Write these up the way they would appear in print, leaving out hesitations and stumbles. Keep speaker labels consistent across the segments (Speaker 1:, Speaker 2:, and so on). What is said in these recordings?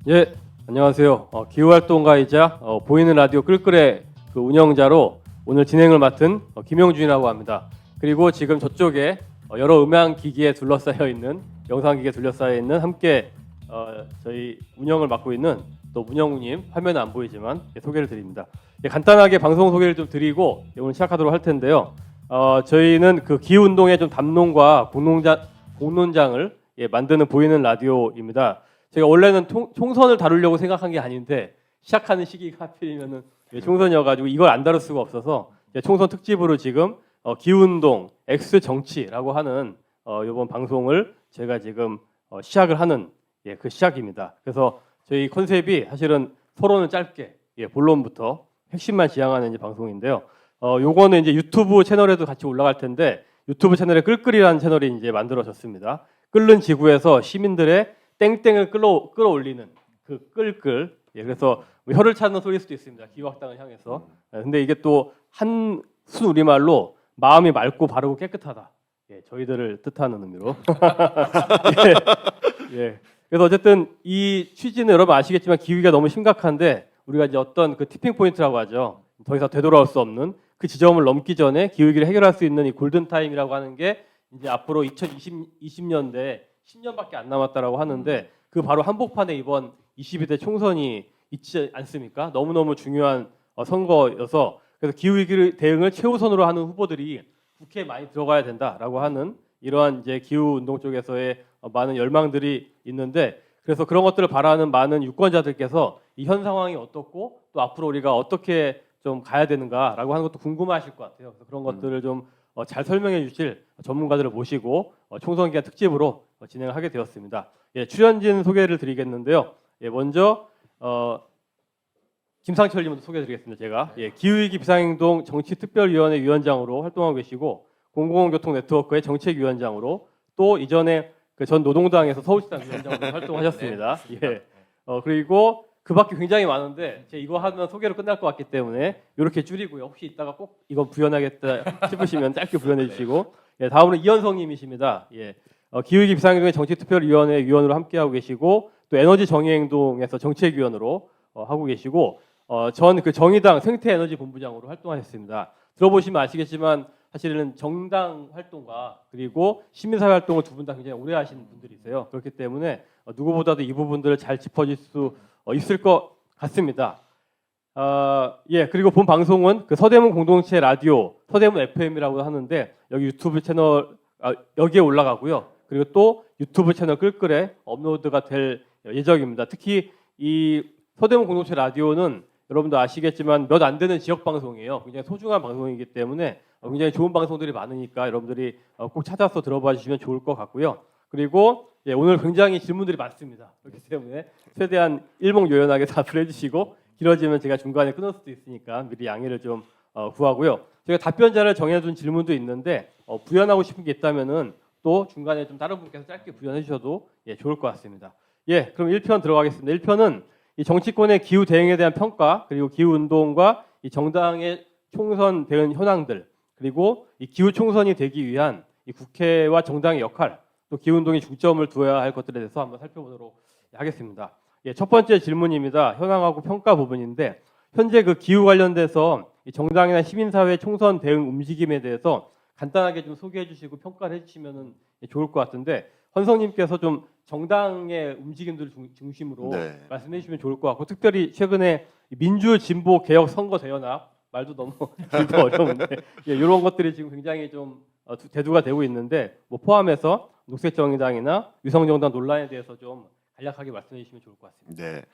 Speaker 1: 예, 안녕하세요. 기후활동가이자 보이는 라디오 끌끌의 그 운영자로 오늘 진행을 맡은 김영준이라고 합니다. 그리고 지금 저쪽에 여러 음향 기기에 둘러싸여 있는 영상 기기에 둘러싸여 있는 함께 저희 운영을 맡고 있는 또 문영우님, 화면은 안 보이지만 소개를 드립니다. 간단하게 방송 소개를 좀 드리고 오늘 시작하도록 할 텐데요. 저희는 그 기후 운동의 좀 담론과 공론장을 만드는 보이는 라디오입니다. 제가 원래는 총선을 다루려고 생각한 게 아닌데 시작하는 시기가 하필이면은 총선이어가지고 이걸 안 다룰 수가 없어서 총선 특집으로 지금 기운동 X 정치라고 하는 이번 방송을 제가 지금 시작을 하는 그 시작입니다. 그래서 저희 컨셉이 사실은 토론을 짧게 본론부터 핵심만 지향하는 이제 방송인데요. 요거는 이제 유튜브 채널에도 같이 올라갈 텐데 유튜브 채널에 끌끌이라는 채널이 이제 만들어졌습니다. 끓는 지구에서 시민들의 땡땡을 끌어올리는 그 끌끌. 그래서 혀를 찾는 소리일 수도 있습니다. 기후학당을 향해서. 근데 이게 또 한순 우리말로 마음이 맑고 바르고 깨끗하다. 저희들을 뜻하는 의미로. 그래서 어쨌든 이 취지는 여러분 아시겠지만 기후가 너무 심각한데 우리가 이제 어떤 그 티핑 포인트라고 하죠. 더 이상 되돌아올 수 없는 그 지점을 넘기 전에 기후위기를 해결할 수 있는 이 골든 타임이라고 하는 게 이제 앞으로 2020년대 10년밖에 안 남았다라고 하는데 그 바로 한복판에 이번 22대 총선이 있지 않습니까? 너무너무 중요한 선거여서 그래서 기후위기 대응을 최우선으로 하는 후보들이 국회에 많이 들어가야 된다라고 하는 이러한 이제 기후운동 쪽에서의 많은 열망들이 있는데 그래서 그런 것들을 바라는 많은 유권자들께서 이 현 상황이 어떻고 또 앞으로 우리가 어떻게 좀 가야 되는가라고 하는 것도 궁금하실 것 같아요. 그래서 그런 것들을 좀 잘 설명해 주실 전문가들을 모시고 총선 기간 특집으로 진행을 하게 되었습니다. 출연진 소개를 드리겠는데요. 먼저 김상철님부터 소개해드리겠습니다. 제가 기후위기 비상행동 정치특별위원회 위원장으로 활동하고 계시고 공공교통 네트워크의 정책위원장으로 또 이전에 그 전 노동당에서 서울시당 위원장으로 활동하셨습니다. 그리고 그 밖에 굉장히 많은데 제가 이거 하면 소개로 끝날 것 같기 때문에 이렇게 줄이고요. 혹시 이따가 꼭 이거 부연하겠다 싶으시면 짧게 부연해 주시고 다음으로 이현성님이십니다. 기후위기 비상행동의 정치특별위원회 위원으로 함께하고 계시고 또 에너지 정의행동에서 정책위원으로 하고 계시고 전 그 정의당 생태에너지본부장으로 활동하셨습니다. 들어보시면 아시겠지만 사실은 정당 활동과 그리고 시민사회 활동을 두 분 다 굉장히 오래 하신 분들이세요. 그렇기 때문에 누구보다도 이 부분들을 잘 짚어줄 수 있을 것 같습니다. 그리고 본 방송은 그 서대문 공동체 라디오 서대문 FM이라고 하는데 여기 유튜브 채널 여기에 올라가고요. 그리고 또 유튜브 채널 끌끌에 업로드가 될 예정입니다. 특히 이 서대문 공동체 라디오는 여러분도 아시겠지만 몇 안 되는 지역 방송이에요. 굉장히 소중한 방송이기 때문에 굉장히 좋은 방송들이 많으니까 여러분들이 꼭 찾아서 들어봐 주시면 좋을 것 같고요. 그리고 오늘 굉장히 질문들이 많습니다. 그렇기 때문에 최대한 일목요연하게 답을 해주시고 길어지면 제가 중간에 끊을 수도 있으니까 미리 양해를 좀 구하고요. 제가 답변자를 정해둔 질문도 있는데 부연하고 싶은 게 있다면은 또 중간에 좀 다른 분께서 짧게 부연해 주셔도 좋을 것 같습니다. 그럼 1편 들어가겠습니다. 1편은 이 정치권의 기후 대응에 대한 평가 그리고 기후 운동과 이 정당의 총선 대응 현황들 그리고 이 기후 총선이 되기 위한 이 국회와 정당의 역할 또 기후 운동이 중점을 두어야 할 것들에 대해서 한번 살펴보도록 하겠습니다. 첫 번째 질문입니다. 현황하고 평가 부분인데 현재 그 기후 관련돼서 이 정당이나 시민사회 총선 대응 움직임에 대해서 간단하게 좀 소개해 주시고 평가를 해주시면 좋을 것 같은데 헌성님께서 좀 정당의 움직임들 중심으로 말씀해 주시면 좋을 것 같고 특별히 최근에 민주 진보 개혁 선거 대연합 말도 너무 길고 어려운데 이런 것들이 지금 굉장히 좀 대두가 되고 있는데 뭐 포함해서 녹색정의당이나 위성정당 논란에 대해서 좀 간략하게 말씀해 주시면 좋을 것 같습니다.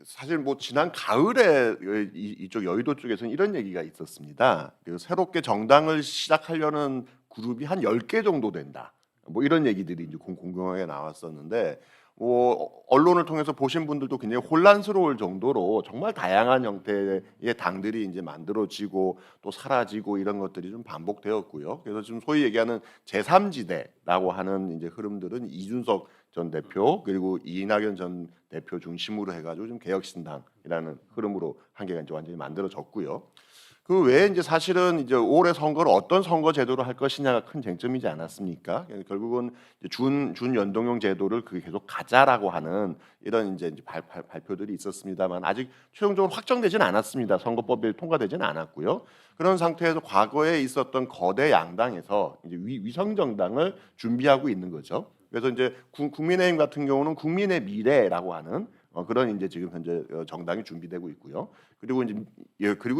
Speaker 2: 사실 뭐 지난 가을에 이쪽 여의도 쪽에서는 이런 얘기가 있었습니다. 새롭게 정당을 시작하려는 그룹이 한 10개 정도 된다. 뭐 이런 얘기들이 이제 공공연하게 나왔었는데 뭐 언론을 통해서 보신 분들도 굉장히 혼란스러울 정도로 정말 다양한 형태의 당들이 이제 만들어지고 또 사라지고 이런 것들이 좀 반복되었고요. 그래서 지금 소위 얘기하는 제3지대라고 하는 이제 흐름들은 이준석 전 대표 그리고 이낙연 전 대표 중심으로 해가지고 좀 개혁신당이라는 흐름으로 한 개가 이제 완전히 만들어졌고요. 그 외에 이제 사실은 이제 올해 선거를 어떤 선거 제도로 할 것이냐가 큰 쟁점이지 않았습니까? 결국은 이제 준 연동형 제도를 그 계속 가자라고 하는 이런 이제 발표들이 있었습니다만 아직 최종적으로 확정되지는 않았습니다. 선거법이 통과되지는 않았고요. 그런 상태에서 과거에 있었던 거대 양당에서 이제 위성 정당을 준비하고 있는 거죠. 그래서 이제 국민의힘 같은 경우는 국민의 미래라고 하는 그런 이제 지금 현재 정당이 준비되고 있고요. 그리고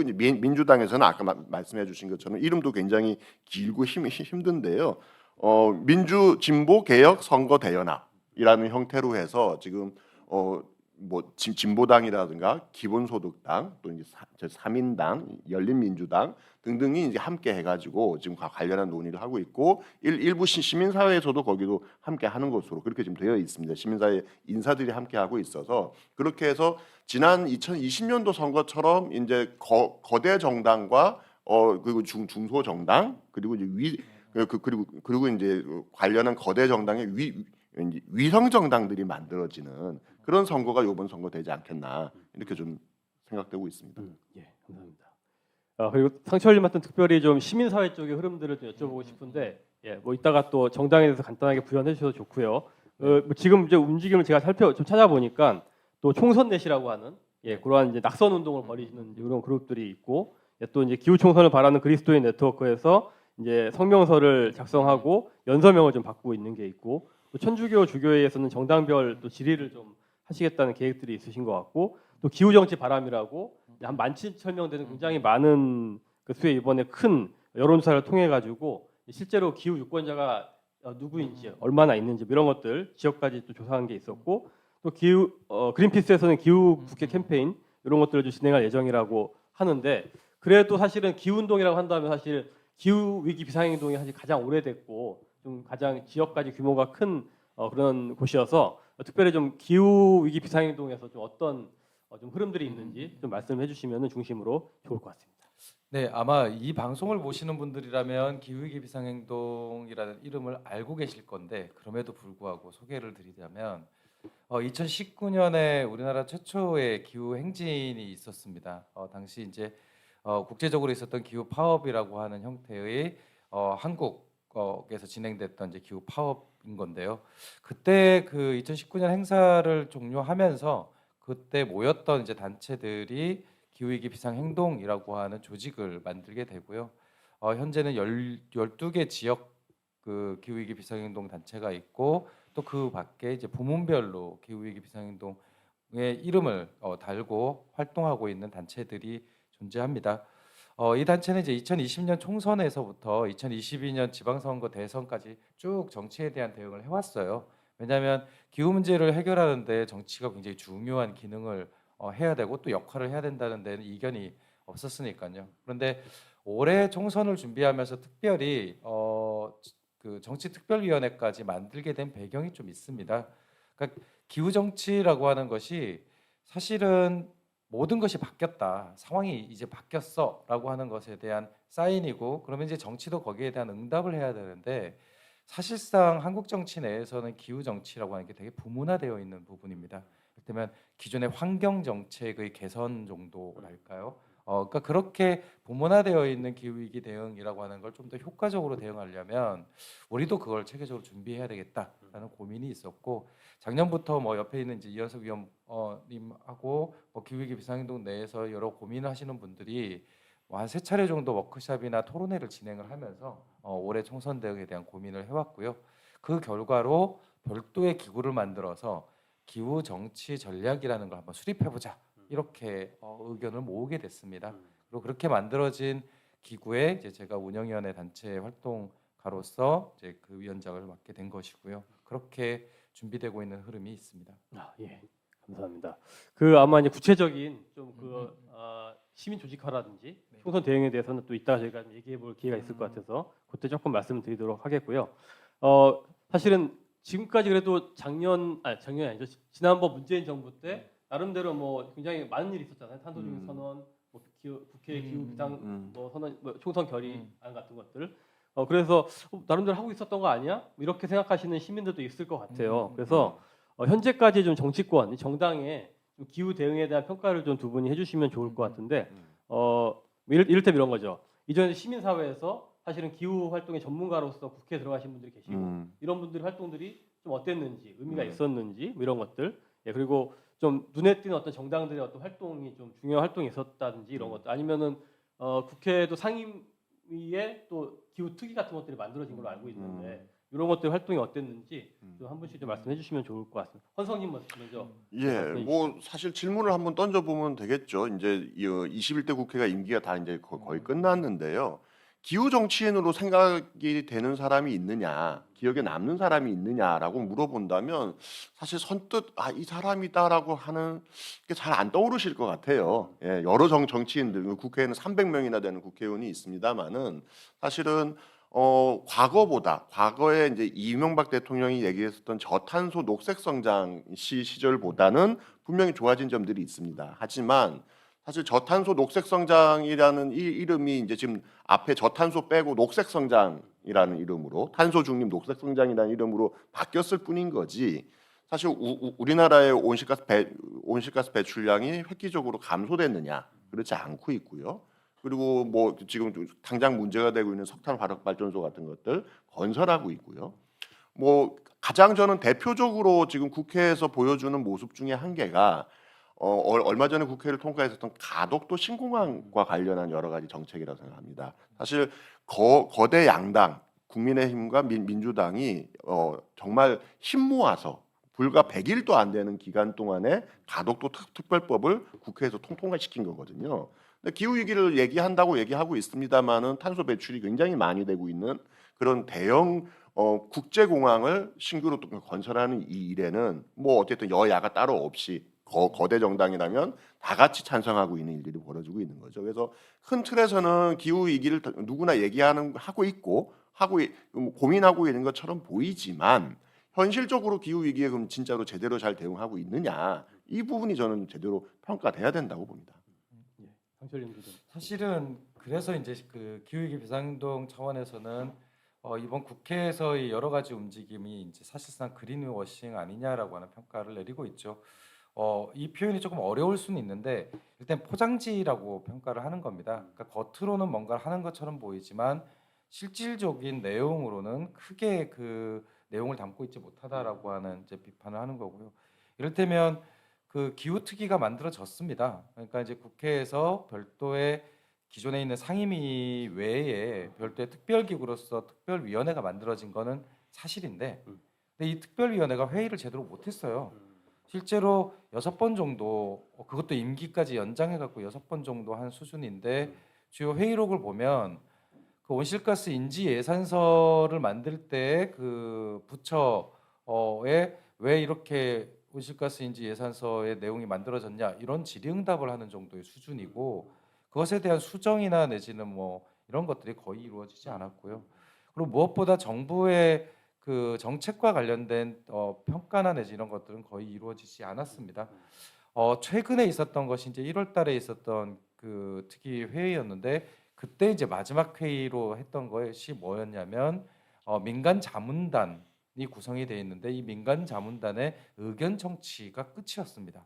Speaker 2: 이제 민주당에서는 아까 말씀해주신 것처럼 이름도 굉장히 길고 힘든데요. 민주 진보 개혁 선거 대연합이라는 형태로 해서 지금 뭐 진보당이라든가 기본소득당 또 이제 3인당, 열린민주당 등등이 이제 함께 해가지고 지금 관련한 논의를 하고 있고 일부 시민사회에서도 거기도 함께 하는 것으로 그렇게 지금 되어 있습니다. 시민사회 인사들이 함께 하고 있어서 그렇게 해서 지난 2020년도 선거처럼 이제 거대 정당과 그리고 중소 정당 그리고 이제 그리고 이제 관련한 거대 정당의 위성 정당들이 만들어지는 그런 선거가 이번 선거 되지 않겠나 이렇게 좀 생각되고 있습니다.
Speaker 1: 예, 감사합니다. 그리고 상철님한테 특별히 좀 시민사회 쪽의 흐름들을 좀 여쭤보고 싶은데, 예, 뭐 이따가 또 정당에 대해서 간단하게 부연해 주셔도 좋고요. 뭐 지금 이제 움직임을 제가 좀 찾아보니까 또 총선 넷이라고 하는 그러한 이제 낙선 운동을 벌이는 이런 그룹들이 있고, 또 이제 기후 총선을 바라는 그리스도인 네트워크에서 이제 성명서를 작성하고 연서명을 좀 바꾸고 있는 게 있고, 또 천주교 주교회에서는 정당별 또 질의를 좀 하시겠다는 계획들이 있으신 것 같고, 또 기후 정치 바람이라고 한 17,000명 되는 굉장히 많은 그 수의 이번에 큰 여론조사를 통해 가지고 실제로 기후 유권자가 누구인지 얼마나 있는지 이런 것들 지역까지 또 조사한 게 있었고, 또 그린피스에서는 기후 국회 캠페인 이런 것들을 좀 진행할 예정이라고 하는데, 그래도 사실은 기후 운동이라고 한다면 사실 기후 위기 비상행동이 사실 가장 오래됐고 좀 가장 지역까지 규모가 큰 그런 곳이어서 특별히 좀 기후 위기 비상행동에서 좀 어떤 좀 흐름들이 있는지 좀 말씀해 주시면 중심으로 좋을 것 같습니다.
Speaker 3: 네, 아마 이 방송을 보시는 분들이라면 기후위기 비상행동이라는 이름을 알고 계실 건데 그럼에도 불구하고 소개를 드리자면 2019년에 우리나라 최초의 기후 행진이 있었습니다. 당시 이제 국제적으로 있었던 기후 파업이라고 하는 형태의 한국에서 진행됐던 이제 기후 파업인 건데요. 그때 그 2019년 행사를 종료하면서 그때 모였던 이제 단체들이 기후위기 비상행동이라고 하는 조직을 만들게 되고요. 현재는 12개 지역 그 기후위기 비상행동 단체가 있고 또 그 밖에 이제 부문별로 기후위기 비상행동의 이름을 달고 활동하고 있는 단체들이 존재합니다. 이 단체는 이제 2020년 총선에서부터 2022년 지방선거 대선까지 쭉 정치에 대한 대응을 해왔어요. 왜냐하면 기후 문제를 해결하는데 정치가 굉장히 중요한 기능을 해야 되고 또 역할을 해야 된다는 데는 이견이 없었으니까요. 그런데 올해 총선을 준비하면서 특별히 그 정치특별위원회까지 만들게 된 배경이 좀 있습니다. 그러니까 기후 정치라고 하는 것이 사실은 모든 것이 바뀌었다, 상황이 이제 바뀌었어라고 하는 것에 대한 사인이고, 그러면 이제 정치도 거기에 대한 응답을 해야 되는데 사실상 한국 정치 내에서는 기후 정치라고 하는 게 되게 부문화되어 있는 부분입니다. 그렇다면 기존의 환경 정책의 개선 정도랄까요? 그러니까 그렇게 부문화되어 있는 기후 위기 대응이라고 하는 걸 좀 더 효과적으로 대응하려면 우리도 그걸 체계적으로 준비해야 되겠다라는 고민이 있었고, 작년부터 뭐 옆에 있는 이제 이현석 위원님하고 기후 위기 비상행동 내에서 여러 고민하시는 분들이 한 3차례 정도 워크숍이나 토론회를 진행을 하면서 올해 총선 대응에 대한 고민을 해왔고요. 그 결과로 별도의 기구를 만들어서 기후 정치 전략이라는 걸 한번 수립해보자, 이렇게 의견을 모으게 됐습니다. 그리고 그렇게 만들어진 기구에 이제 제가 운영위원회 단체 활동가로서 이제 그 위원장을 맡게 된 것이고요. 그렇게 준비되고 있는 흐름이 있습니다.
Speaker 1: 예, 감사합니다. 그 아마 이제 구체적인 좀 시민 조직화라든지 총선 대응에 대해서는 또 이따가 저희가 얘기해 볼 기회가 있을 것 같아서 그때 조금 말씀을 드리도록 하겠고요. 사실은 지금까지 그래도 작년이 아니죠. 지난번 문재인 정부 때 나름대로 뭐 굉장히 많은 일이 있었잖아요. 탄소중립 선언, 뭐 국회 기후 비상 뭐 선언, 뭐 총선 결의안 같은 것들. 그래서 나름대로 하고 있었던 거 아니야? 뭐 이렇게 생각하시는 시민들도 있을 것 같아요. 그래서 현재까지 좀 정치권, 정당의 좀 기후 대응에 대한 평가를 좀 두 분이 해주시면 좋을 것 같은데 이를테면 이런 거죠. 이전 시민사회에서 사실은 기후 활동의 전문가로서 국회에 들어가신 분들이 계시고 이런 분들의 활동들이 좀 어땠는지 의미가 있었는지 뭐 이런 것들 예, 그리고 좀 눈에 띄는 어떤 정당들의 어떤 활동이 좀 중요한 활동이 있었다든지 이런 것들 아니면은 국회도 상임위에 또 기후 특위 같은 것들이 만들어진 걸로 알고 있는데 이런 것들 활동이 어땠는지 좀 한 분씩 좀 말씀해 주시면 좋을 것 같습니다. 헌성님 먼저.
Speaker 2: 예,
Speaker 1: 말씀해
Speaker 2: 뭐 사실 질문을 한번 던져보면 되겠죠. 이제 21대 국회가 임기가 다 이제 거의 끝났는데요. 기후 정치인으로 생각이 되는 사람이 있느냐, 기억에 남는 사람이 있느냐라고 물어본다면 사실 선뜻 이 사람이다라고 하는 게 잘 안 떠오르실 것 같아요. 예, 여러 정치인들 국회에는 300명이나 되는 국회의원이 있습니다만은 사실은 과거에 이제 이명박 대통령이 얘기했었던 저탄소 녹색 성장 시절보다는 분명히 좋아진 점들이 있습니다. 하지만 사실 저탄소 녹색 성장이라는 이 이름이 이제 지금 앞에 저탄소 빼고 녹색 성장이라는 이름으로 탄소 중립 녹색 성장이라는 이름으로 바뀌었을 뿐인 거지. 사실 우리나라의 온실가스 배출량이 획기적으로 감소됐느냐? 그렇지 않고 있고요. 그리고 뭐 지금 당장 문제가 되고 있는 석탄 화력 발전소 같은 것들 건설하고 있고요. 뭐 가장 저는 대표적으로 지금 국회에서 보여주는 모습 중에 한 개가 얼마 전에 국회를 통과했었던 가덕도 신공항과 관련한 여러 가지 정책이라고 생각합니다. 사실 거대 양당 국민의힘과 민주당이 정말 힘 모아서 불과 100일도 안 되는 기간 동안에 가덕도 특별법을 국회에서 통과시킨 거거든요. 기후 위기를 얘기하고 있습니다만은 탄소 배출이 굉장히 많이 되고 있는 그런 대형 국제 공항을 신규로 또 건설하는 이 일에는 뭐 어쨌든 여야가 따로 없이 거대 정당이라면 다 같이 찬성하고 있는 일들이 벌어지고 있는 거죠. 그래서 큰 틀에서는 기후 위기를 누구나 고민하고 있는 것처럼 보이지만 현실적으로 기후 위기에 그럼 진짜로 제대로 잘 대응하고 있느냐 이 부분이 저는 제대로 평가돼야 된다고 봅니다.
Speaker 1: 강철님도 좀.
Speaker 3: 사실은 그래서 이제 그 기후위기 비상행동 차원에서는 이번 국회에서의 여러 가지 움직임이 이제 사실상 그린워싱 아니냐라고 하는 평가를 내리고 있죠. 이 표현이 조금 어려울 수는 있는데 일단 포장지라고 평가를 하는 겁니다. 그러니까 겉으로는 뭔가를 하는 것처럼 보이지만 실질적인 내용으로는 크게 그 내용을 담고 있지 못하다라고 하는 이제 비판을 하는 거고요. 이를테면 그 기후특위가 만들어졌습니다. 그러니까 이제 국회에서 별도의 기존에 있는 상임위 외에 별도의 특별기구로서 특별위원회가 만들어진 거는 사실인데, 근데 이 특별위원회가 회의를 제대로 못했어요. 실제로 6번 정도, 그것도 임기까지 연장해갖고 6번 정도 한 수준인데 주요 회의록을 보면 그 온실가스 인지 예산서를 만들 때 그 부처에 왜 이렇게 온실가스 인지 예산서의 내용이 만들어졌냐 이런 질의응답을 하는 정도의 수준이고 그것에 대한 수정이나 내지는 뭐 이런 것들이 거의 이루어지지 않았고요. 그리고 무엇보다 정부의 그 정책과 관련된 평가나 내지 이런 것들은 거의 이루어지지 않았습니다. 최근에 있었던 것이 이제 1월달에 있었던 그 특위 회의였는데 그때 이제 마지막 회의로 했던 것이 뭐였냐면 민간 자문단이 구성이 되어 있는데 이 민간 자문단의 의견 청취가 끝이었습니다.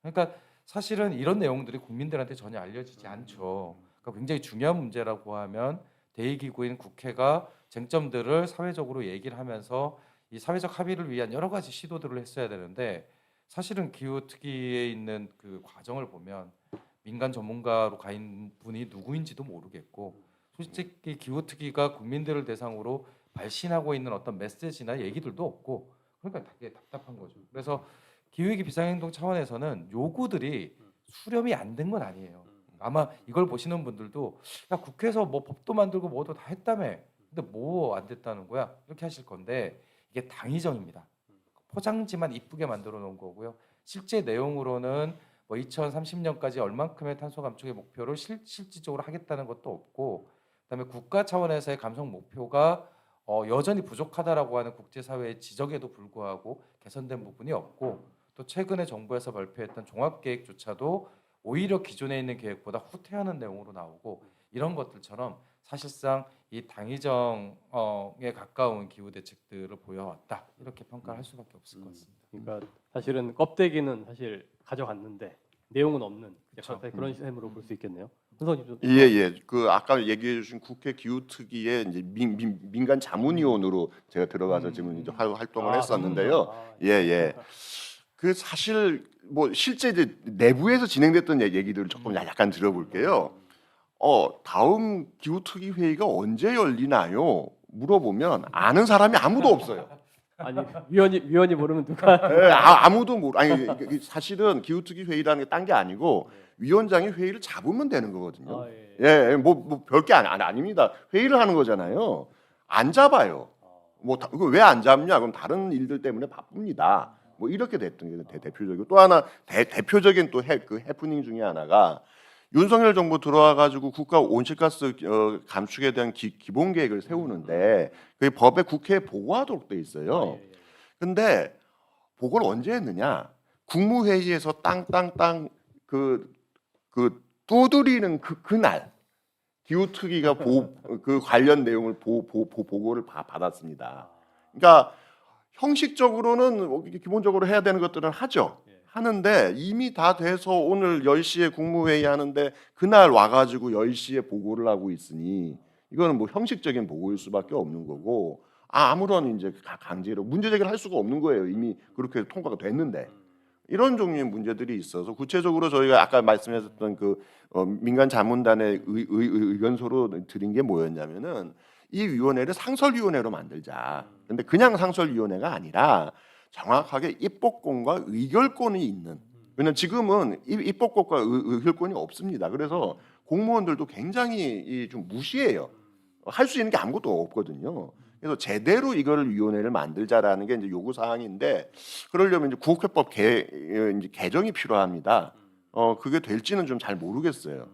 Speaker 3: 그러니까 사실은 이런 내용들이 국민들한테 전혀 알려지지 않죠. 그러니까 굉장히 중요한 문제라고 하면 대의기구인 국회가 쟁점들을 사회적으로 얘기를 하면서 이 사회적 합의를 위한 여러 가지 시도들을 했어야 되는데 사실은 기후특위에 있는 그 과정을 보면 민간 전문가로 가 있는 분이 누구인지도 모르겠고 솔직히 기후특위가 국민들을 대상으로 발신하고 있는 어떤 메시지나 얘기들도 없고 그러니까 되게 답답한 거죠. 그래서 기후위기 비상행동 차원에서는 요구들이 수렴이 안 된 건 아니에요. 아마 이걸 보시는 분들도 야 국회에서 뭐 법도 만들고 뭐도 다 했다며 근데 뭐 안 됐다는 거야 이렇게 하실 건데 이게 당위정입니다. 포장지만 이쁘게 만들어 놓은 거고요. 실제 내용으로는 뭐 2030년까지 얼만큼의 탄소 감축의 목표를 실질적으로 하겠다는 것도 없고 그다음에 국가 차원에서의 감속 목표가 여전히 부족하다라고 하는 국제사회의 지적에도 불구하고 개선된 부분이 없고 또 최근에 정부에서 발표했던 종합계획조차도 오히려 기존에 있는 계획보다 후퇴하는 내용으로 나오고 이런 것들처럼 사실상 이 당위정에 가까운 기후 대책들을 보여왔다 이렇게 평가할 수밖에 없을 것 같습니다.
Speaker 1: 그러니까 사실은 껍데기는 사실 가져갔는데 내용은 없는
Speaker 3: 그쵸.
Speaker 1: 그런 셈으로 볼 수 있겠네요. 손석희 좀.
Speaker 2: 예. 그 아까 얘기해 주신 국회 기후특위에 이제 민간 자문위원으로 제가 들어가서 지금 이제 활동을 했었는데요. 예. 그 사실 뭐 실제 이제 내부에서 진행됐던 얘기들을 조금 약간 들어볼게요. 다음 기후특위 회의가 언제 열리나요? 물어보면 아는 사람이 아무도 없어요.
Speaker 1: 아니 위원이 모르면 누가?
Speaker 2: 예, 아무도 모르. 아니 사실은 기후특위 회의라는 게 딴 게 아니고 위원장이 회의를 잡으면 되는 거거든요. 예, 뭐 별게 아닙니다. 회의를 하는 거잖아요. 안 잡아요. 뭐 왜 안 잡냐? 그럼 다른 일들 때문에 바쁩니다. 뭐 이렇게 됐던 게 대표적이고 또 하나 대표적인 또 그 해프닝 중에 하나가 윤석열 정부 들어와 가지고 국가 온실가스 감축에 대한 기본 계획을 세우는데 그 법에 국회에 보고하도록 돼 있어요. 근데 보고를 언제 했느냐? 국무회의에서 땅땅땅 그 두드리는 그날 기후특위가 그 관련 내용을 보고를 받았습니다. 그러니까 형식적으로는 기본적으로 해야 되는 것들은 하죠. 하는데 이미 다 돼서 오늘 10시에 국무회의 하는데 그날 와가지고 10시에 보고를 하고 있으니 이거는 뭐 형식적인 보고일 수밖에 없는 거고 아무런 이제 강제로 문제 제기를 할 수가 없는 거예요. 이미 그렇게 통과가 됐는데 이런 종류의 문제들이 있어서 구체적으로 저희가 아까 말씀하셨던 그 민간 자문단의 의견서로 드린 게 뭐였냐면은 이 위원회를 상설위원회로 만들자. 근데 그냥 상설위원회가 아니라 정확하게 입법권과 의결권이 있는. 왜냐하면 지금은 입법권과 의결권이 없습니다. 그래서 공무원들도 굉장히 좀 무시해요. 할 수 있는 게 아무것도 없거든요. 그래서 제대로 이거를 위원회를 만들자라는 게 이제 요구 사항인데 그러려면 이제 국회법 개정이 필요합니다. 그게 될지는 좀 잘 모르겠어요.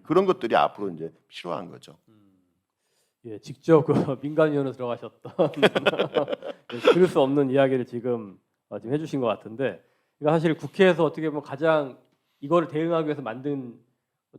Speaker 2: 그런 것들이 앞으로 이제 필요한 거죠.
Speaker 1: 예, 직접 그 민간위원으로 들어가셨던 들을 수 없는 이야기를 지금 해주신 것 같은데, 그러니까 사실 국회에서 어떻게 보면 가장 이거를 대응하기 위해서 만든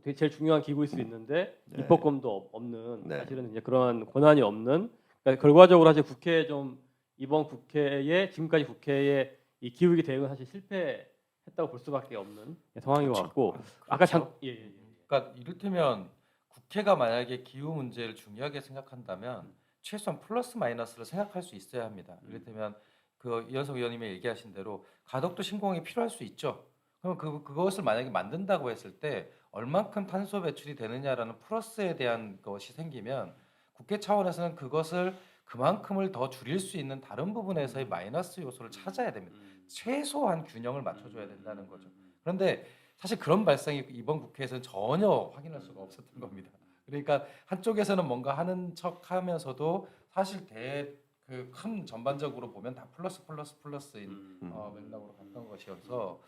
Speaker 1: 되게 제일 중요한 기구일 수 있는데 입법권도 없는 사실은 이제 그런 권한이 없는. 그러니까 결과적으로 사실 국회에 좀 이번 국회에 지금까지 국회에 이 기후위기 대응은 사실 실패했다고 볼 수밖에 없는 상황인 것 같고 아까
Speaker 3: 그러니까 이를테면 국회가 만약에 기후 문제를 중요하게 생각한다면 최소한 플러스 마이너스를 생각할 수 있어야 합니다. 이를테면 그 이현석 의원님이 얘기하신 대로 가덕도 신공항이 필요할 수 있죠. 그럼 그것을 만약에 만든다고 했을 때 얼만큼 탄소 배출이 되느냐라는 플러스에 대한 것이 생기면 국회 차원에서는 그것을 그만큼을 더 줄일 수 있는 다른 부분에서의 마이너스 요소를 찾아야 됩니다. 최소한 균형을 맞춰줘야 된다는 거죠. 그런데 사실 그런 발상이 이번 국회에서는 전혀 확인할 수가 없었던 겁니다. 그러니까 한쪽에서는 뭔가 하는 척하면서도 사실 그 큰 전반적으로 보면 다 플러스인 맥락으로 갔던 것이어서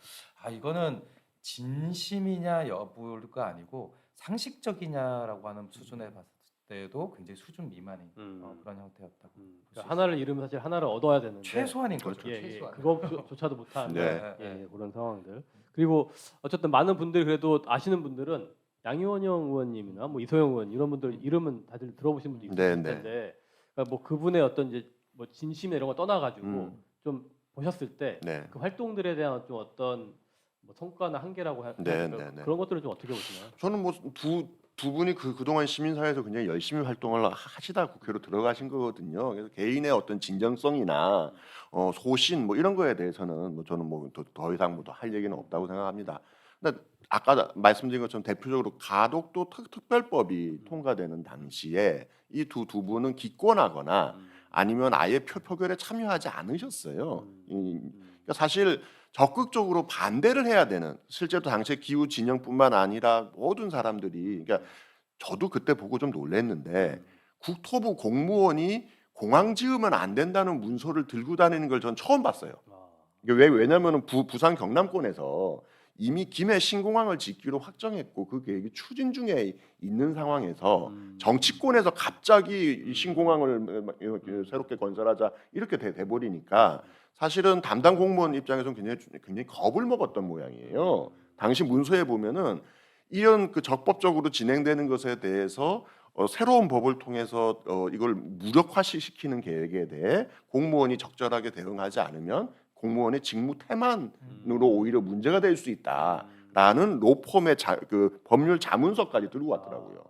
Speaker 3: 이거는 진심이냐 여부가 아니고 상식적이냐라고 하는 수준에 봤을 때도 굉장히 수준 미만인 그런 형태였다고.
Speaker 1: 그러니까 하나를 잃으면 사실 하나를 얻어야 되는데
Speaker 3: 최소한인 거죠. 최소한.
Speaker 1: 그거조차도 못한
Speaker 2: 네.
Speaker 1: 그런 상황들. 그리고 어쨌든 많은 분들이 그래도 아시는 분들은 양이원영 의원님이나 뭐 이소영 의원 이런 분들 이름은 다들 들어보신 분도 있을 텐데 그러니까 뭐 그분의 어떤 이제 뭐 진심이나 이런 거 떠나가지고 좀 보셨을 때 그 활동들에 대한 좀 어떤 뭐 성과나 한계라고 그런 것들을 좀 어떻게 보시나요?
Speaker 2: 저는 뭐 두 분이 그동안 시민사회에서 굉장히 열심히 활동을 하시다 국회로 들어가신 거거든요. 그래서 개인의 어떤 진정성이나 소신 뭐 이런 거에 대해서는 뭐 저는 뭐 더 이상 뭐 할 얘기는 없다고 생각합니다. 근데 아까 말씀드린 것처럼 대표적으로 가덕도 특별법이 통과되는 당시에 이 두 분은 기권하거나 아니면 아예 표결에 참여하지 않으셨어요. 그러니까 사실 적극적으로 반대를 해야 되는 실제로 당시 기후 진영뿐만 아니라 모든 사람들이 그러니까 저도 그때 보고 좀 놀랐는데 국토부 공무원이 공항 지으면 안 된다는 문서를 들고 다니는 걸 전 처음 봤어요. 왜냐하면 부산 경남권에서 이미 김해 신공항을 짓기로 확정했고 그 계획이 추진 중에 있는 상황에서 정치권에서 갑자기 신공항을 새롭게 건설하자 이렇게 돼버리니까 사실은 담당 공무원 입장에서는 굉장히 겁을 먹었던 모양이에요. 당시 문서에 보면은 이런 그 적법적으로 진행되는 것에 대해서 새로운 법을 통해서 이걸 무력화시키는 계획에 대해 공무원이 적절하게 대응하지 않으면 공무원의 직무 태만으로 오히려 문제가 될 수 있다. 라는 로펌의 그 법률 자문서까지 들고 왔더라고요.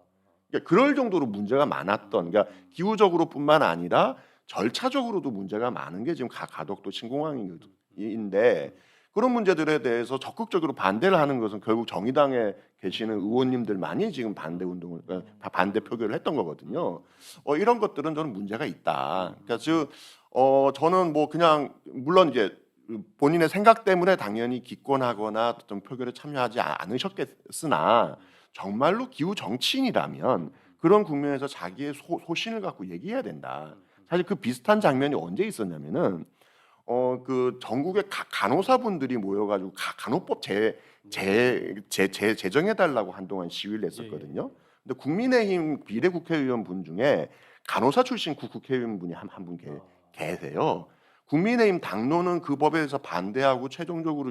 Speaker 2: 그러니까 그럴 정도로 문제가 많았던, 그러니까 기후적으로뿐만 아니라 절차적으로도 문제가 많은 게 지금 가덕도 신공항인데, 그런 문제들에 대해서 적극적으로 반대를 하는 것은 결국 정의당에 계시는 의원님들만이 지금 반대 운동을 반대 표결을 했던 거거든요. 이런 것들은 저는 문제가 있다. 그러니까 저는 뭐 그냥 물론 이제 본인의 생각 때문에 당연히 기권하거나 어떤 표결에 참여하지 않으셨겠으나 정말로 기후 정치인이라면 그런 국면에서 자기의 소신을 갖고 얘기해야 된다. 사실 그 비슷한 장면이 언제 있었냐면은 그 전국의 간호사분들이 모여가지고 간호법 제정해 달라고 한동안 시위를 했었거든요. 근데 국민의힘 비례국회의원 분 중에 간호사 출신 국회의원 분이 한 분 계세요. 국민의힘 당론은 그 법에 대해서 반대하고 최종적으로